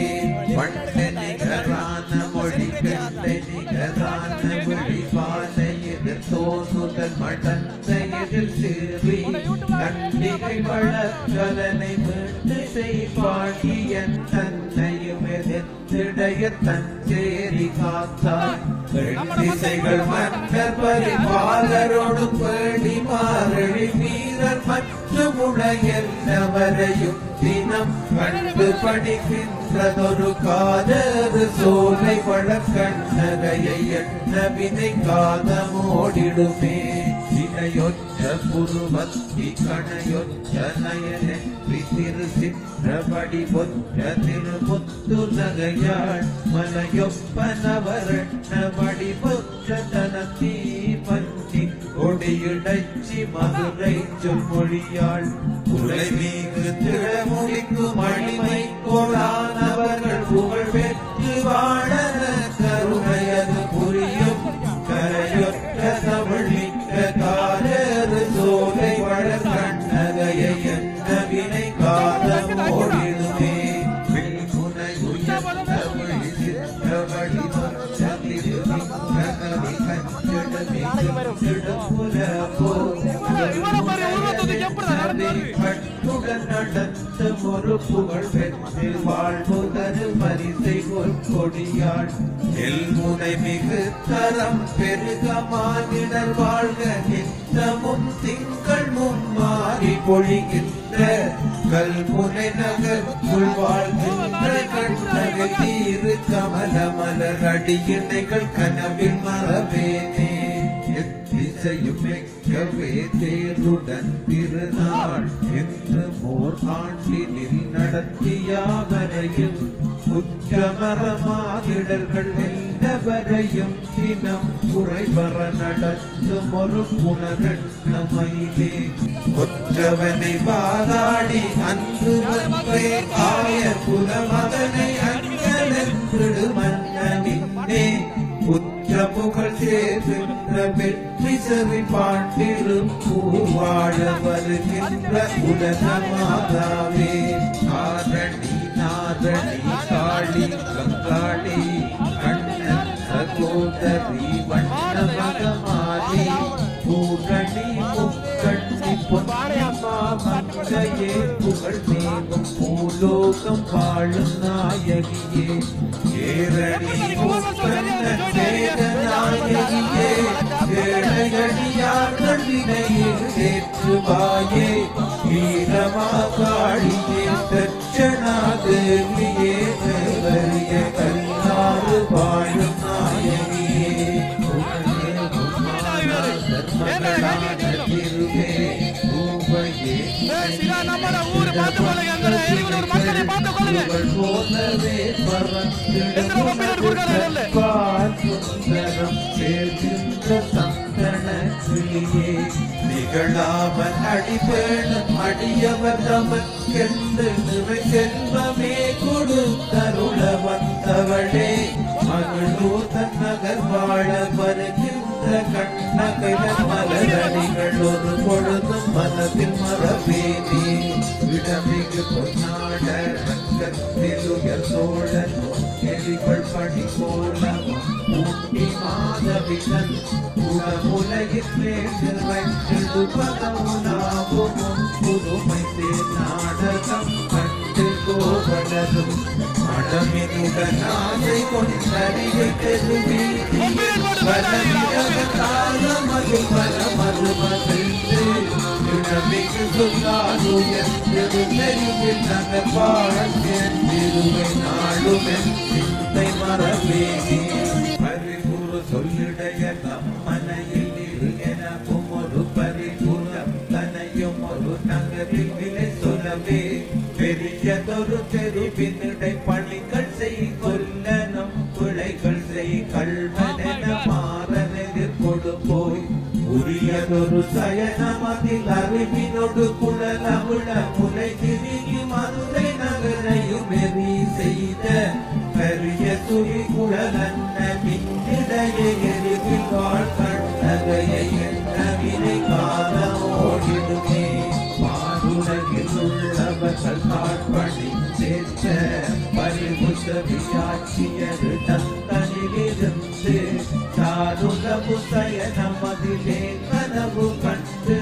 வண்ண நிகரான மொழி கண்டை நிகரான மொழி பாலை எதிர் தோன்றுதல் மடந்த எதிர் சிறுவி கண்டிகை வளர்கலனை மீண்டு செய்பாடியன் தன்னையும் எதிர்த்திடைய தஞ்சேரி காத்தாய் திசைகள் மன்னர் பரிபாலரோடு பேடி மாறழி வீரர் மற்றும் உலகெல்லவரையும் தினம் கண்டு படிக்கின்றதொரு காதரு சோலை வழக்கண்ணகையை எண்ண வினை காதமோடிடுமே இணையொற்ற புருவத்தி கணையொற்ற நயனெற்றி திரு சிற்றபடி பொற்ற திருமுத்து நகையாள் மலையொப்பனவரண்ணபடி பொற்ற தனத்தீ பஞ்சி கொடியுடைச்சி மதுரை சொல்மொழியாள் உலை மீது திழமொழிக்கும் அடிமை கோளானவர்கள் புகழ் பெற்று வாழன கருணையது புரியும் கரையொற்ற தமிழிக்க காரரு சோலை வழக்கண்ணகையை எண்ண வினை காதமோடிடுமே வில்முனை உயர்ந்த வழி சிற்றவழி ககவி கஞ்சடமே திடுப்புல கட்டுடன் நடத்த ஒரு புகழ் பெற்று வாழ்வுதரு பரிசை ஒரு கொடியாள் எல்முனை மிகு தரம் பெருகமானிடர் வாழ்க நித்தமும் திங்கள் மும்மாறி பொழிகின்ற கல்முனை நகருக்குள் வாழ்கின்ற கண்ணகை தீரு கமல மலர் அடியினைகள் கனவில் மறவேனே எத்திசையும் மிக்கவே தேருடன் திருநாள் என்று மோர் ஆண்டினில் நடத்தியாவரையும் உச்சமரமாதிடர்கள் எல்லாவரையும் தினம் குறைவர நடத்தும் ஒரு புனரட்னமையிலே கொற்றவனை வாதாடி அன்று ஒன்றே ஆய புலமதனை அங்கலென்று மன்னனின்னே உச்ச புகழ் சேர்கின்ற வெற்றி செவி பாண்டிருப்பூவாழ வருகின்ற உலக மாதாவே ஆரணி நாரணி காளி கங்காளி கண்ணன் சகோதரி வண்ண மகமாலி பூரணி முக்கண்ணி பொன்னம்மா மங்கையே புகழ் மேவும் பூலோகம் வாழும் நாயகியே ஏரணி முக்கண்ணன் சேத நாயகியே ஏழையடியார்கள் அவள் போலவே பறந்திடுவார் சுந்தரம் சேர்கின்ற சந்தன கிளியே நிகழாமல் அடிபேணும் அடியவர் தமக்கென்று நிறை செல்வமே கொடுத்தருள வந்தவளே மகளூர் நகர் வாழ வருகின்ற கண்ணகைல மலரடிகள் ஒரு பொழுதும் மனதில் மரபேனே விடமிகு பொன்னாட ரங்கத்தில் உயர் சோழன் எலிகள் பணி போலம் ஊட்டி மாதவிதன் உலகில் மேல் வைத்திடுவதவுலாவும் புதுமை தேர் நாடகம் கண்டு கோவலரும் மடமினுடன் ஆசை கொண்டறிவை பெருவி மது மருமகிழ்ந்து இடமிகு சொல்லாருயர்ந்திருவில் நகர் வாழ்ந்திருவை நாளுமென் சிந்தை மரபேனே பரிபுரு சொல்லிடைய நம்மனையில் இரு எனவும் ஒரு பரிபுரம் தனையும் ஒரு நகரில் விலை சொல்லவே பெரியதொரு தெருவினிடை பணிகள் செய் கொல்லனும் பிழைகள் செய் கல்வனென மாறனெதிர் கொடு போய் உரியதொரு சயனமதில் அறிவினொடு குழலமுழ முலை திருகி மதுரை நகரையும் எரி செய்த பெரிய துணி குழலன்ன மின்னிடையே எரிவில் வாழ் கண்ணகையை எண்ணவினை காலமோடிடுமே பாருலகில் உள்ளவர்கள் காட்பணி சேர்த்த பரிபுஷவியாட்சியர் தந்தனிலிருந்து தாருலகு சயனமதிலே கனவு கண்டு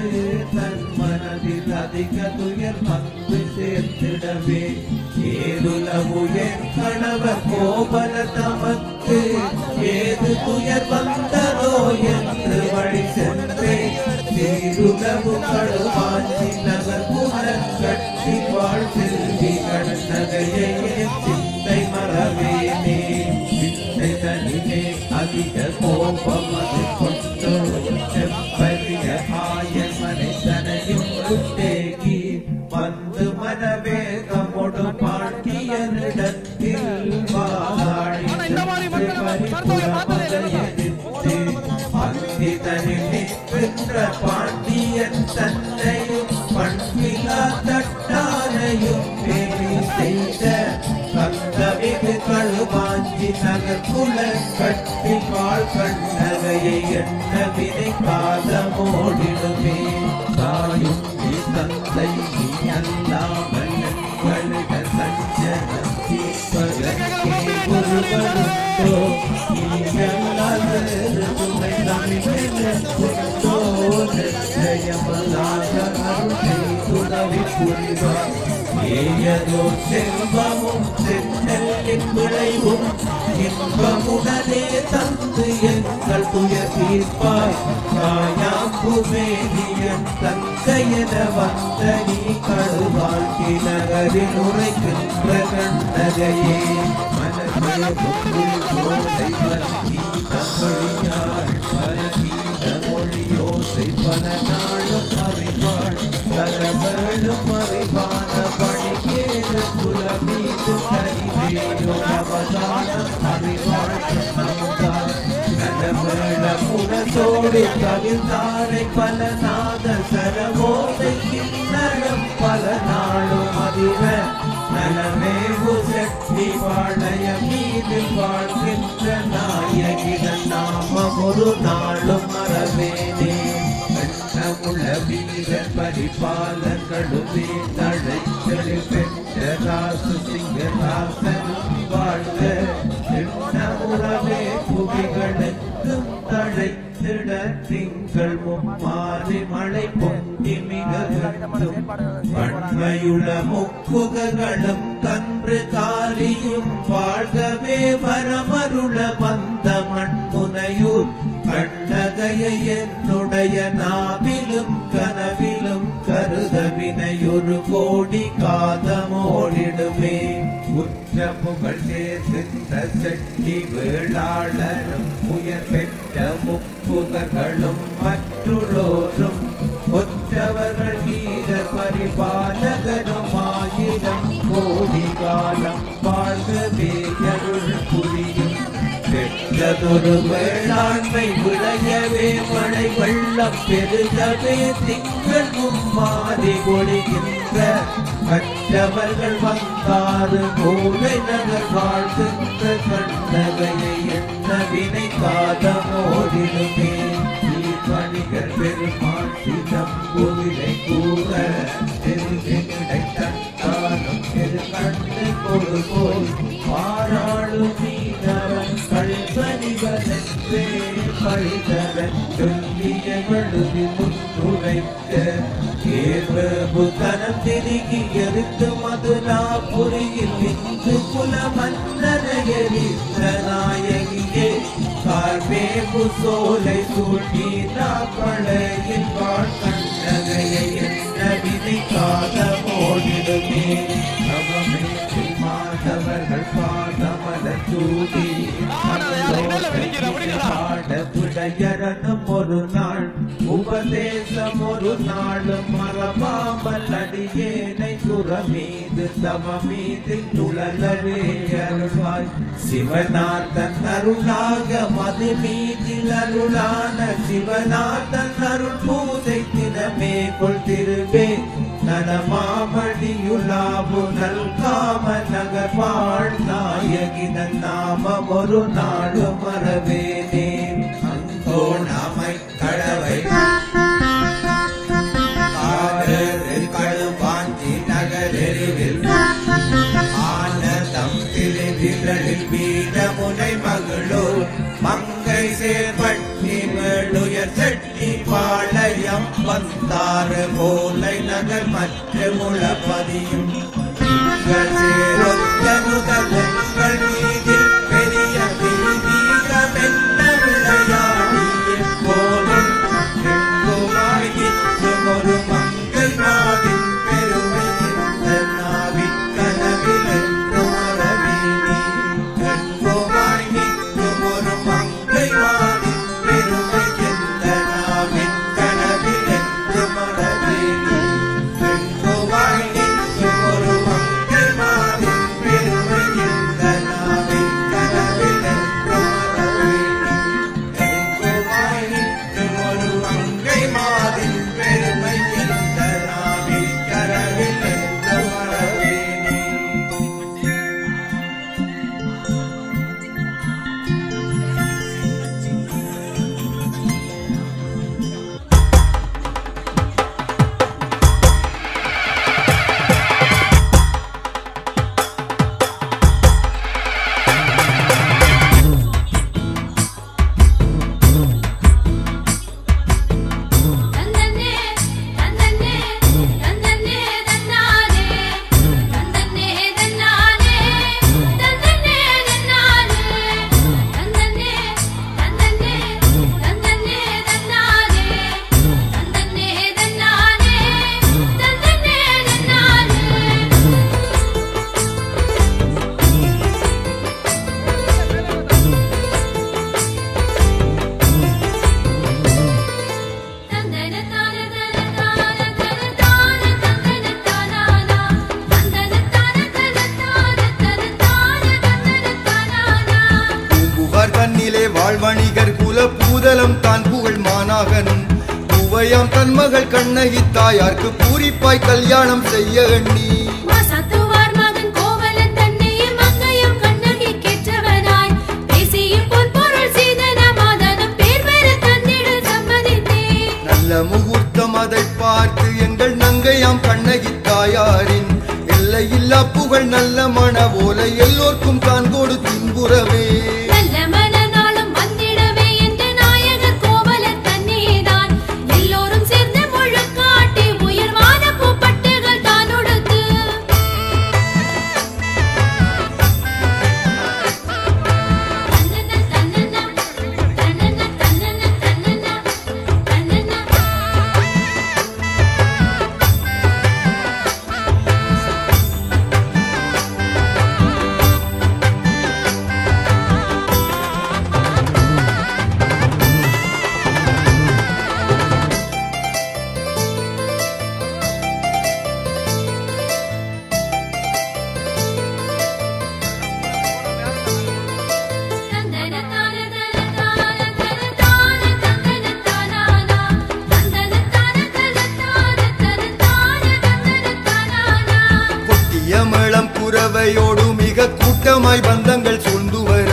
தன் மனதில் அதிக துயர் வந்து சேர்த்திடவே ஏதுலவு என் கணவர் கோபல தமக்கு ஏது துயர் வந்ததோ என்று வழி சென்றே சீருலவு கழுவாஞ்சி நகர் புலன் கட்டி வாழ் செல்வி கடநகையை சிந்தை மறவேனே சிந்தை தனிலே அதிக கோபம் அது கொண்டு செப்பரிய ஆயமனை தனையும் குட்டேகி வந்து மனவேகமொடு பாண்டியனிடத்தில் வாழி அந்திதனின்ற பாண்டியன் தன்னையும் பண்பிலா தட்டானையும் பேரி செய்த கந்தமிகு கழுவாஞ்சி நகர் குல கட்டி வாழ் கண்ணகையை எண்ண வினை காலமோடிடுமே தாயும் நீ தந்தை நீ அல்லாமல் கழுக சஞ்சனம் தீர்ப்பதற்கே ஒருவருந்தோ துணை தமிழோ ஜெயமலாக அருளை துணவி புரிவார் ஏயதோ செல்வமும் சென்னலின் விளைவும் இன்பமுடனே தந்து எங்கள் துயர் தீர்ப்பாய் காயாம்புமேனியன் தந்தையென வந்த நீ கழுவாழ்த்தி நகரில் உரைக்கின்ற கண்ணகையே மனமே கோதை வந்தி தமிழியாள் பரகீத மொழியோசை பல நாளும் அறிவாள் தரவழும் அறிவான பணிகேறு புலமீது கரிவேயோ அவதானம் அறிவாள் நந்தார் நலவேள புனசோடு கவிழ்ந்தாரை பல நாத சரவோதை கிண்ணறம் பல நாளும் அதிர நலமேவு சக்தி வாழைய மீதில் வாழ்கின்ற நாயகிதன் நாமம் ஒரு நாளும் மறவேனே எண்ணமுள்ள வீரர் பரிபாலர்களுமே தழைகளில் பெற்ற ராசு சிங்கராசனும் வாழ்க எண்ணமுறவே புவிகளுக்கும் தழைத்திட திங்கள் மும்மாறி மழை பொங்கி மிக வன்மையுள்ள முக்குகளும் கன்று காலியும் வாழ்கவே வரமருள வந்த மண்முனையூர் கண்ணகையை என்னுடைய நாவிலும் கனவிலும் கருத வினையொரு கோடி காதமோடிடுமே உற்ற புகழ் சேர்க்கின்ற செட்டி வேளாளரும் உயர் பெற்ற முப்புகர்களும் மற்றுள்ளோரும் ஒற்றவர்கள் வீர பரிபாலகரும் ஆயிரம் கோடி காலம் நல்லதொரு வேளாண்மை விளையவே மழை வெள்ளம் பெருகவே திங்கள் மும்மாறி பொழிகின்ற கற்றவர்கள் வந்தாறு கோவை நகர் வாழ்கின்ற கண்ணகையை என்ன வினை காதமோடிலுமே வணிகர் பெருமாள் சிதம் கோவிலை கூற தெருவிடை தட்டாலும் கண்ணு கொடு போல் பாராளும் மீனவன் கல்வனிவனே பழிதரன் சொல்லிய வழுதி முன்னுரைக்க புத்தனம் திருகி எரித்து மதுராபுரியில் இந்து குல மன்னரையரித்த நாயகியே கார்வேபு சோலை சூழ்நீரா பழையில் வாழ் கண்ணகையை என்ன வினை காதமோடிடுமே நவமேற்றி மாதவர்கள் பாதமல சூடி பாடபுடையரனும் ஒரு நாள் உபதேசம் ஒரு நாளும் மரபாமல் அடியேனை துறமீது தவமீதில் துளலவே அருள்வாய் சிவநாதன் அருளாக மது மீதில் அருளான சிவநாதன் அருள் பூசை தினமே கொள் திருவே நலமாமணியுலாபு நல்காம நகர் வாழ் நாயகிதன் நாமம் ஒரு நாடு மறவேனே அங்கோ நாமை கடவை கழுவாஞ்சி நகரில் ஆனதம் திருவிரலில் வீட முனை மகளோ மங்கை சேர்பட்டி மேலுயர் செட்டி பாளையம் வந்தாறு போலை நகர் மற்ற முளப்பதியும் சேரொத்தனுதங்கள் மீதில் பெரிய தீபமென்ன விளையாடிய போலும் ஒரு மங்கை நாவின் பெருமை இந்த நாவின் கனவில் என்று மறவேனே கண்கோவாய் நிற்கும் ஒரு மங்கை நாவின் பெருமை இந்த நாவின் கனவில் என்று மறவேனே கண்கோவாய் நிற்கும் ஒரு மங்கை நாவின் பெருமை இந்த நாவின் கனவில் என்று மறவேனே கண்கோவாய் நிற்கும் ஒரு மங்கை மாதின் பெருமை இந்த நாவின் கனவில் என்று மறவேனே தன்னே தன்னே தன்னே தன்னானே தன்னே தன்னானே தன்னே தன்னானே தன்னே தன்னே தன்னே தன்னானே தன்னே தன்னானே தன்னே பூம்புகார் கண்ணிலே வாழ்வணிகர் குல பூதலம் தான் புகழ் மாநாகனும் பூவையாம் தன் மகள் கண்ணகி தாயார்க்கு பூரிப்பாய் கல்யாணம் செய்ய எண்ணி மாசத்துவார் மகன் கோவலன் தன்னையே மங்கையும் கண்ணகி கேற்றவனாய் பேசியும் பொன்பொருள் சீதன மாதனும் பேர் பெற தந்திட சம்மதித்தேன் நல்ல முகூர்த்தம் அதை பார்த்து எங்கள் நங்கையாம் கண்ணகி தாயாரின் எல்லையில்லா புகழ் நல்ல மணவோலை எல்லோர்க்கும் தான் கொடு தின்புறவே நல்ல மனநாளும் வந்திடவே என்று நாயகர் கோவலன் தன்னேதான் எல்லோரும் சேர்ந்து முழக்காட்டி உயர்வான பூப்பட்டுகள் தான் உடுத்து பஞ்சமாய் பந்தங்கள் சூழ்ந்து வர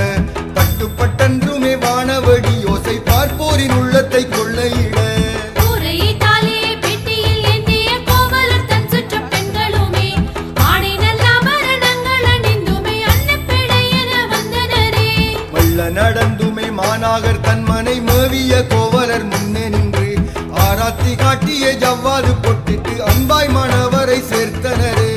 பட்டுப்பட்டன்றுமே வானவடி யோசை பார்ப்போரின் உள்ளத்தை கொள்ளையிட நடந்துமே மாநாகர் தன்மனை மேவிய கோவலர் முன்னே நின்று ஆராத்தி காட்டிய ஜவ்வாது பொட்டிட்டு அன்பாய் மணவரை சேர்த்தனரே.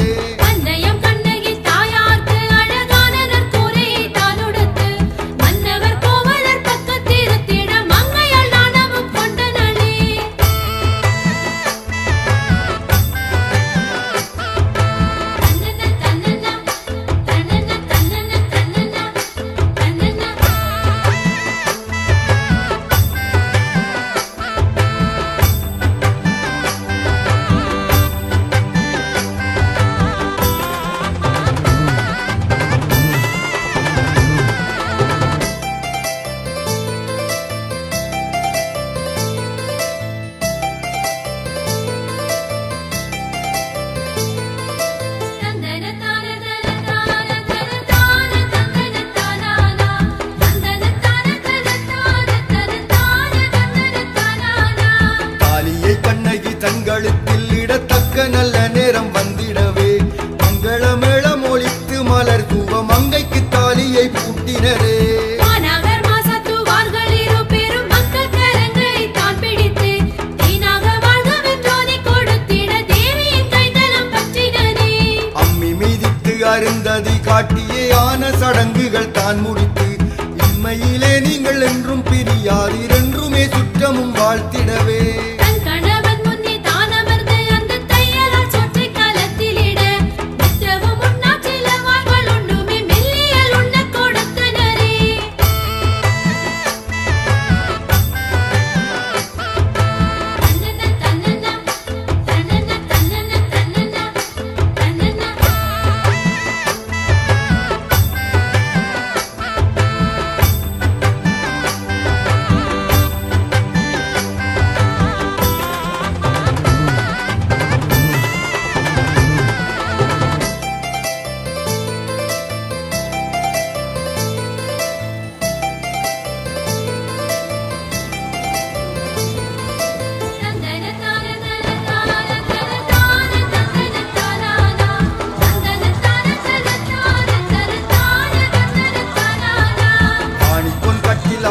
தங்களுத்தில் இடத்தக்க நல்ல நேரம் வந்திடவே மங்களமேளம் ஒலித்து மலர் தூவ மங்கைக்கு தாலியை பூட்டினரே. அம்மி மீதித்து அருந்ததி காட்டியே ஆன சடங்குகள் தான் முடித்து இன்மையிலே நீங்கள் என்றும் பிரியாதீர் என்றுமே சுற்றமும் வாழ்த்திடவே.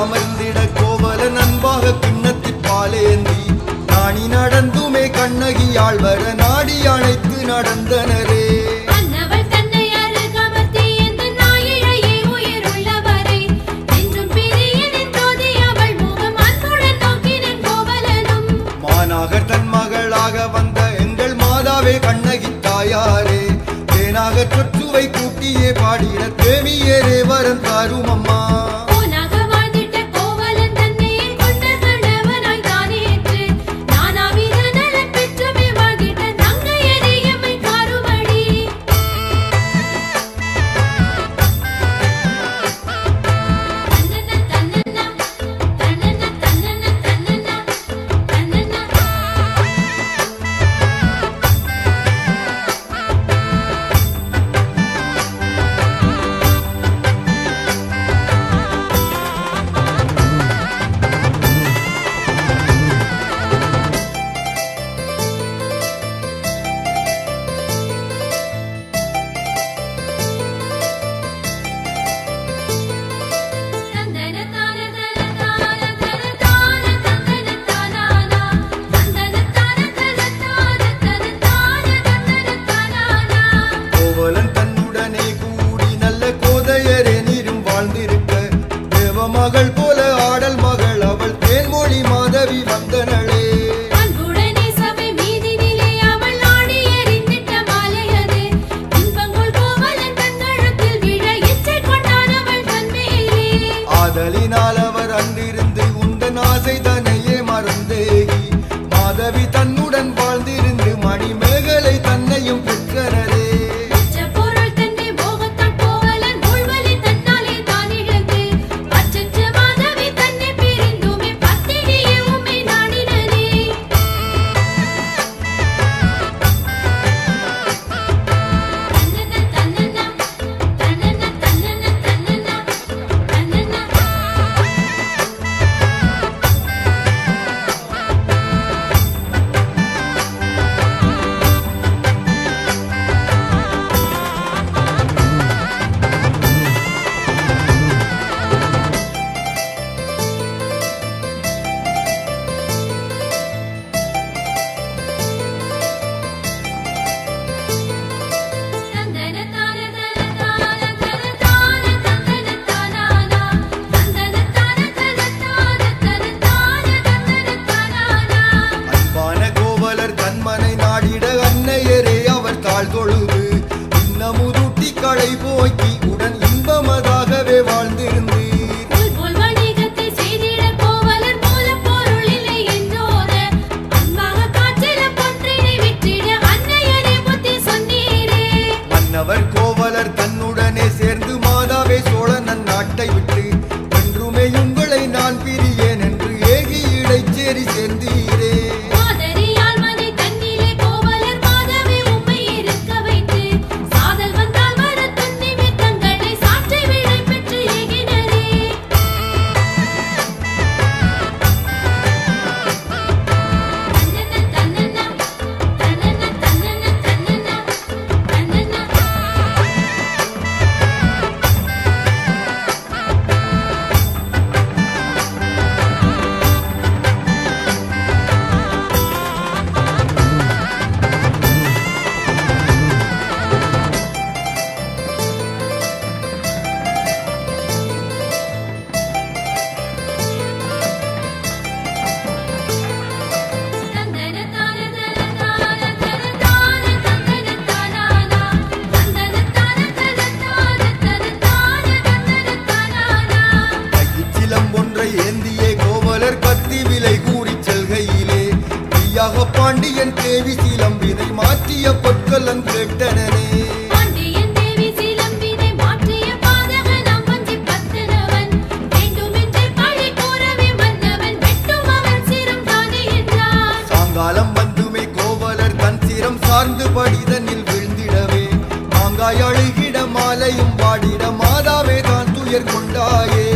அமர்ந்திட கோவல நண்பாக கிண்ணத்தி பாலேந்தி நாணி நடந்துமே கண்ணகி ஆழ்வர நாடி அணைத்து நடந்தனரே. மாநாகர் தன் மகளாக வந்த எங்கள் மாதாவே கண்ணகி தாயாரே தேனாக சொற்றுவை கூட்டியே பாடிட தேவியரே வரம் தாரும் அம்மா. மகள் போல ஆடல் மகள் அவள் தேன்மொழி மாதவி வந்தனளே. ஆதலினால் அவர் அன்றிருந்து உந்தன் ஆசை தன்னையே மறந்தேகி மாதவி தன்னுடன் வாழ்ந்திருந்து மணிமேகலை தன்னையும் பெற்றனரே. தன்னன மாலையாக பாண்டியன் தேவி சிலம்பினை மாற்றிய பொற்கலன் கேட்டனே பாண்டியன் தேவி சிலம்பினை மாற்றிய பாதகன் அம்மஞ்சி பத்தனவன் வேண்டுமென்றே பழி கூறவே மன்னவன் வெட்டும் அவன் சிரம் தானே என்றான் சாங்காலம் வந்துமே கோவலர் தன் சிரம் சார்ந்து படிதனில் விழுந்திடவே மாங்காய் அழுகிட மாலையும் வாடிட மாதாவே தான் துயர் கொண்டாயே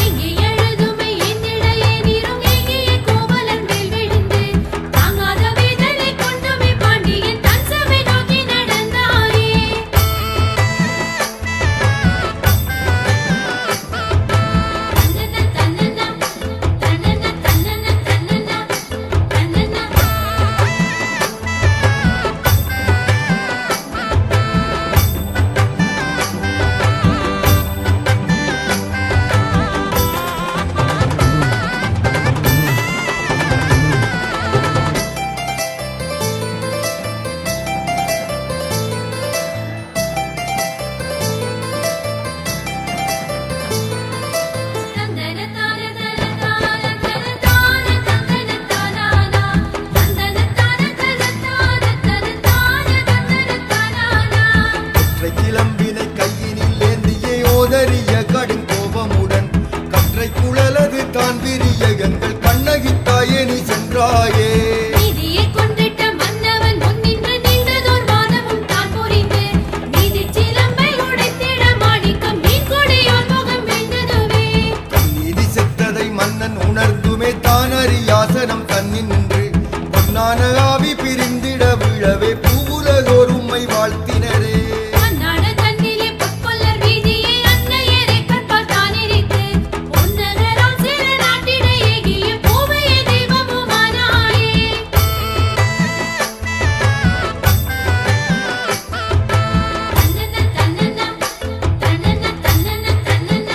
எங்கே எழுதுமை என்னிடையே நீரும் ஏகிய கோவலன் மேல் விழுந்து தாங்காத வேதனை கொண்டுமே பாண்டியன் தன் சபை நோக்கி நடந்தாயே தன்னன தன்னன தன்னன தன்னன தன்னன கிளம்பினை கையினில் ஏந்தியே ஓதறிய கடும் கோபமுடன் கற்றை குழலது தான் விரிய எங்கள் கண்ணகித்தாயே நீ சென்றாயே நீதியை கொண்டிட்ட மன்னவன் முன்னின்று நின்றதோர் வாதமும் தான் புரிந்து நீதிச் சிலம்பை உடைத்திட மாணிக்கம் மீன் கொடியோர் முகம் வெந்ததுவே நீதி செத்ததை மன்னன் உணர்ந்துமே தான் அறியாசனம் தன்னில் நின்று பொன்னான ஆவி பிரிந்திட விழவே பூவுலகோர் உம்மை வாழ்த்தினரே மன்னாட தன்னிலே புட்கொல்லர் வீதியை அன்னையரை கற்பால் தானிரித்து உன்னகராம் சிறு நாட்டிட ஏகிய பூவையை தெய்வமுமானாயே தன்னன தன்னன தன்னன தன்னன தன்னன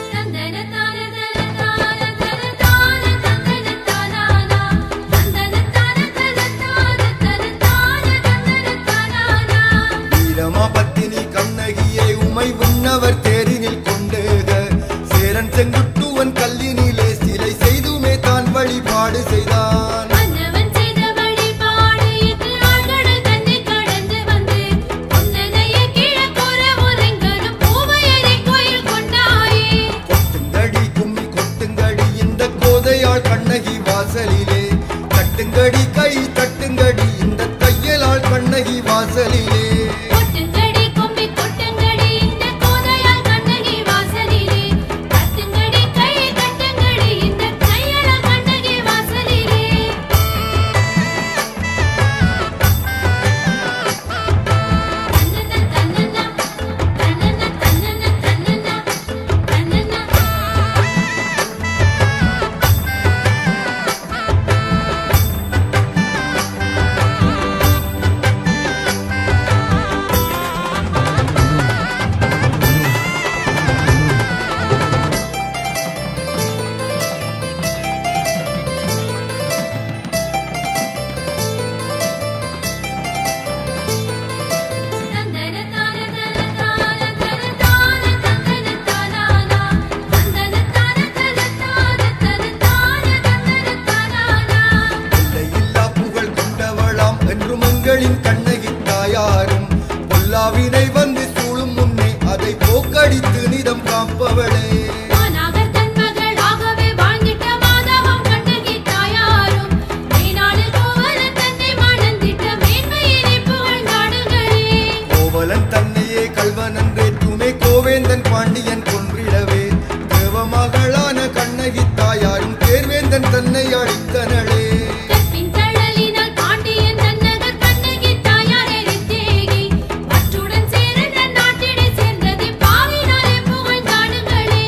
தந்தன தான தன தான தான தந்தன தானானா தந்தன தான தன தான தந்தன தானானா வீரமா பத்தினி கண்ணகியை உமை விண்ணவர் தேரினில் கொண்டுக சேரன் செங்குட்டுவன் கல்லினிலே சிலை செய்துமே தான் வழிபாடு செய்தான் மன்னவன் செய்த வழிபாடு இது ஆழ்கடல் தன்னை கடந்து வந்து உன்னனைய கிழக்குற உறங்கலும் பூவையரை கோயில் கொண்டாயே கொட்டுங்கடி கும்மி கொட்டுங்கடி இந்த கோதையாள் கண்ணகி வாசலிலே தட்டுங்கடி கை தட்டுங்கடி இந்த தையலாள் கண்ணகி வாசலிலே கொட்டுங்கடி கொம்பி கொட்டுங்கடி இந்த கோதையால் கண்ணகி வாசலிலே தட்டுங்கடி கை தட்டுங்கடி இந்த கையள கண்ணகி வாசலிலே தன்னன தன்னன தன்னன தன்னன தன்னன தந்தன தான தன தான தான தந்தன தானானா தந்தன தான தன தான தானானா இல்லா புகழ் கொண்டவளாம் என்றும் எங்களின் கண்ணகி தாயாரும் பொல்லாவினை வந்து சூழும் முன்னே அதை போக்கடித்து நிதம் காப்பவளே மாநகர் தன் மகளாகவே வாழ்ந்திட்ட மாதவம் கண்ணகி தாயாரும் மேனாளில் கோவலன் தன்னை மணந்திட்ட மேன்மையினை புகழ்ந்தாடுகளே கோவலன் தன்னையே கல்வன் என்றேற்றுமே கோவேந்தன் பாண்டியன் கொன்றிடவே தேவமகளான கண்ணகி தாயாரும் தேர்வேந்தன் தன்னை அழித்தனளே கற்பின் தழலினால் பாண்டியன் தன்னகர் கண்ணகி தாயார் எரித்தேகி மற்றுடன் சேரன் நாட்டிடை சேர்ந்தது பாவினாலே புகழ்ந்தாடுகளே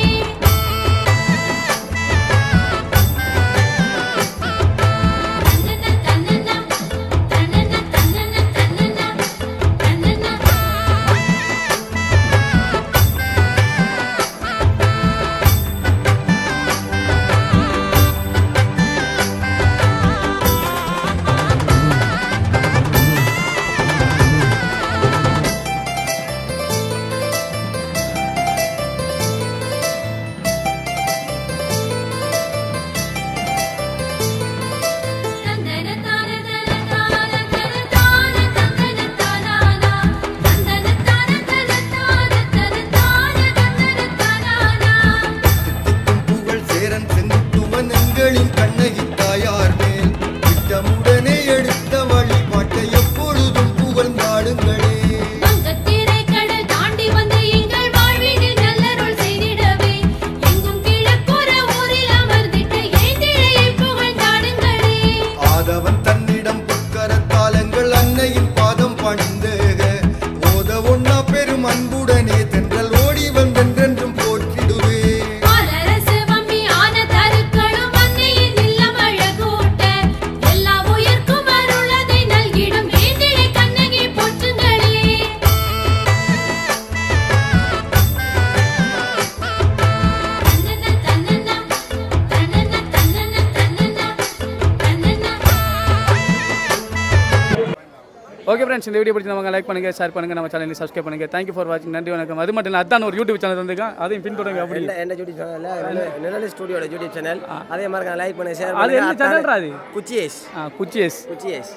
ஓகே ஃப்ரெண்ட்ஸ் இந்த வீடியோ பிடிச்சவங்க லைக் பண்ணுங்க ஷேர் பண்ணுங்க நம்ம சேனலை சப்ஸ்கிரைப் பண்ணுங்க தேங்க்யூ ஃபார் வாட்சிங் நன்றி வணக்கம் அது மட்டும் இல்லை அதான் ஒரு யூடியூப் சேனல் வந்திருக்கேன் அதையும் பின்தொடருங்க அப்படி என்ன யூடியூப் சேனல் நிழல் ஸ்டுடியோட யூடியூப் சேனல் அதே மாதிரி லைக் பண்ணி ஷேர் அது என்ன சேனல்ரா அது குச்சியேஸ் குச்சியேஸ் குச்சியேஸ்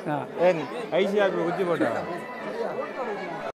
ஐசிஆர் குச்சி போட்டா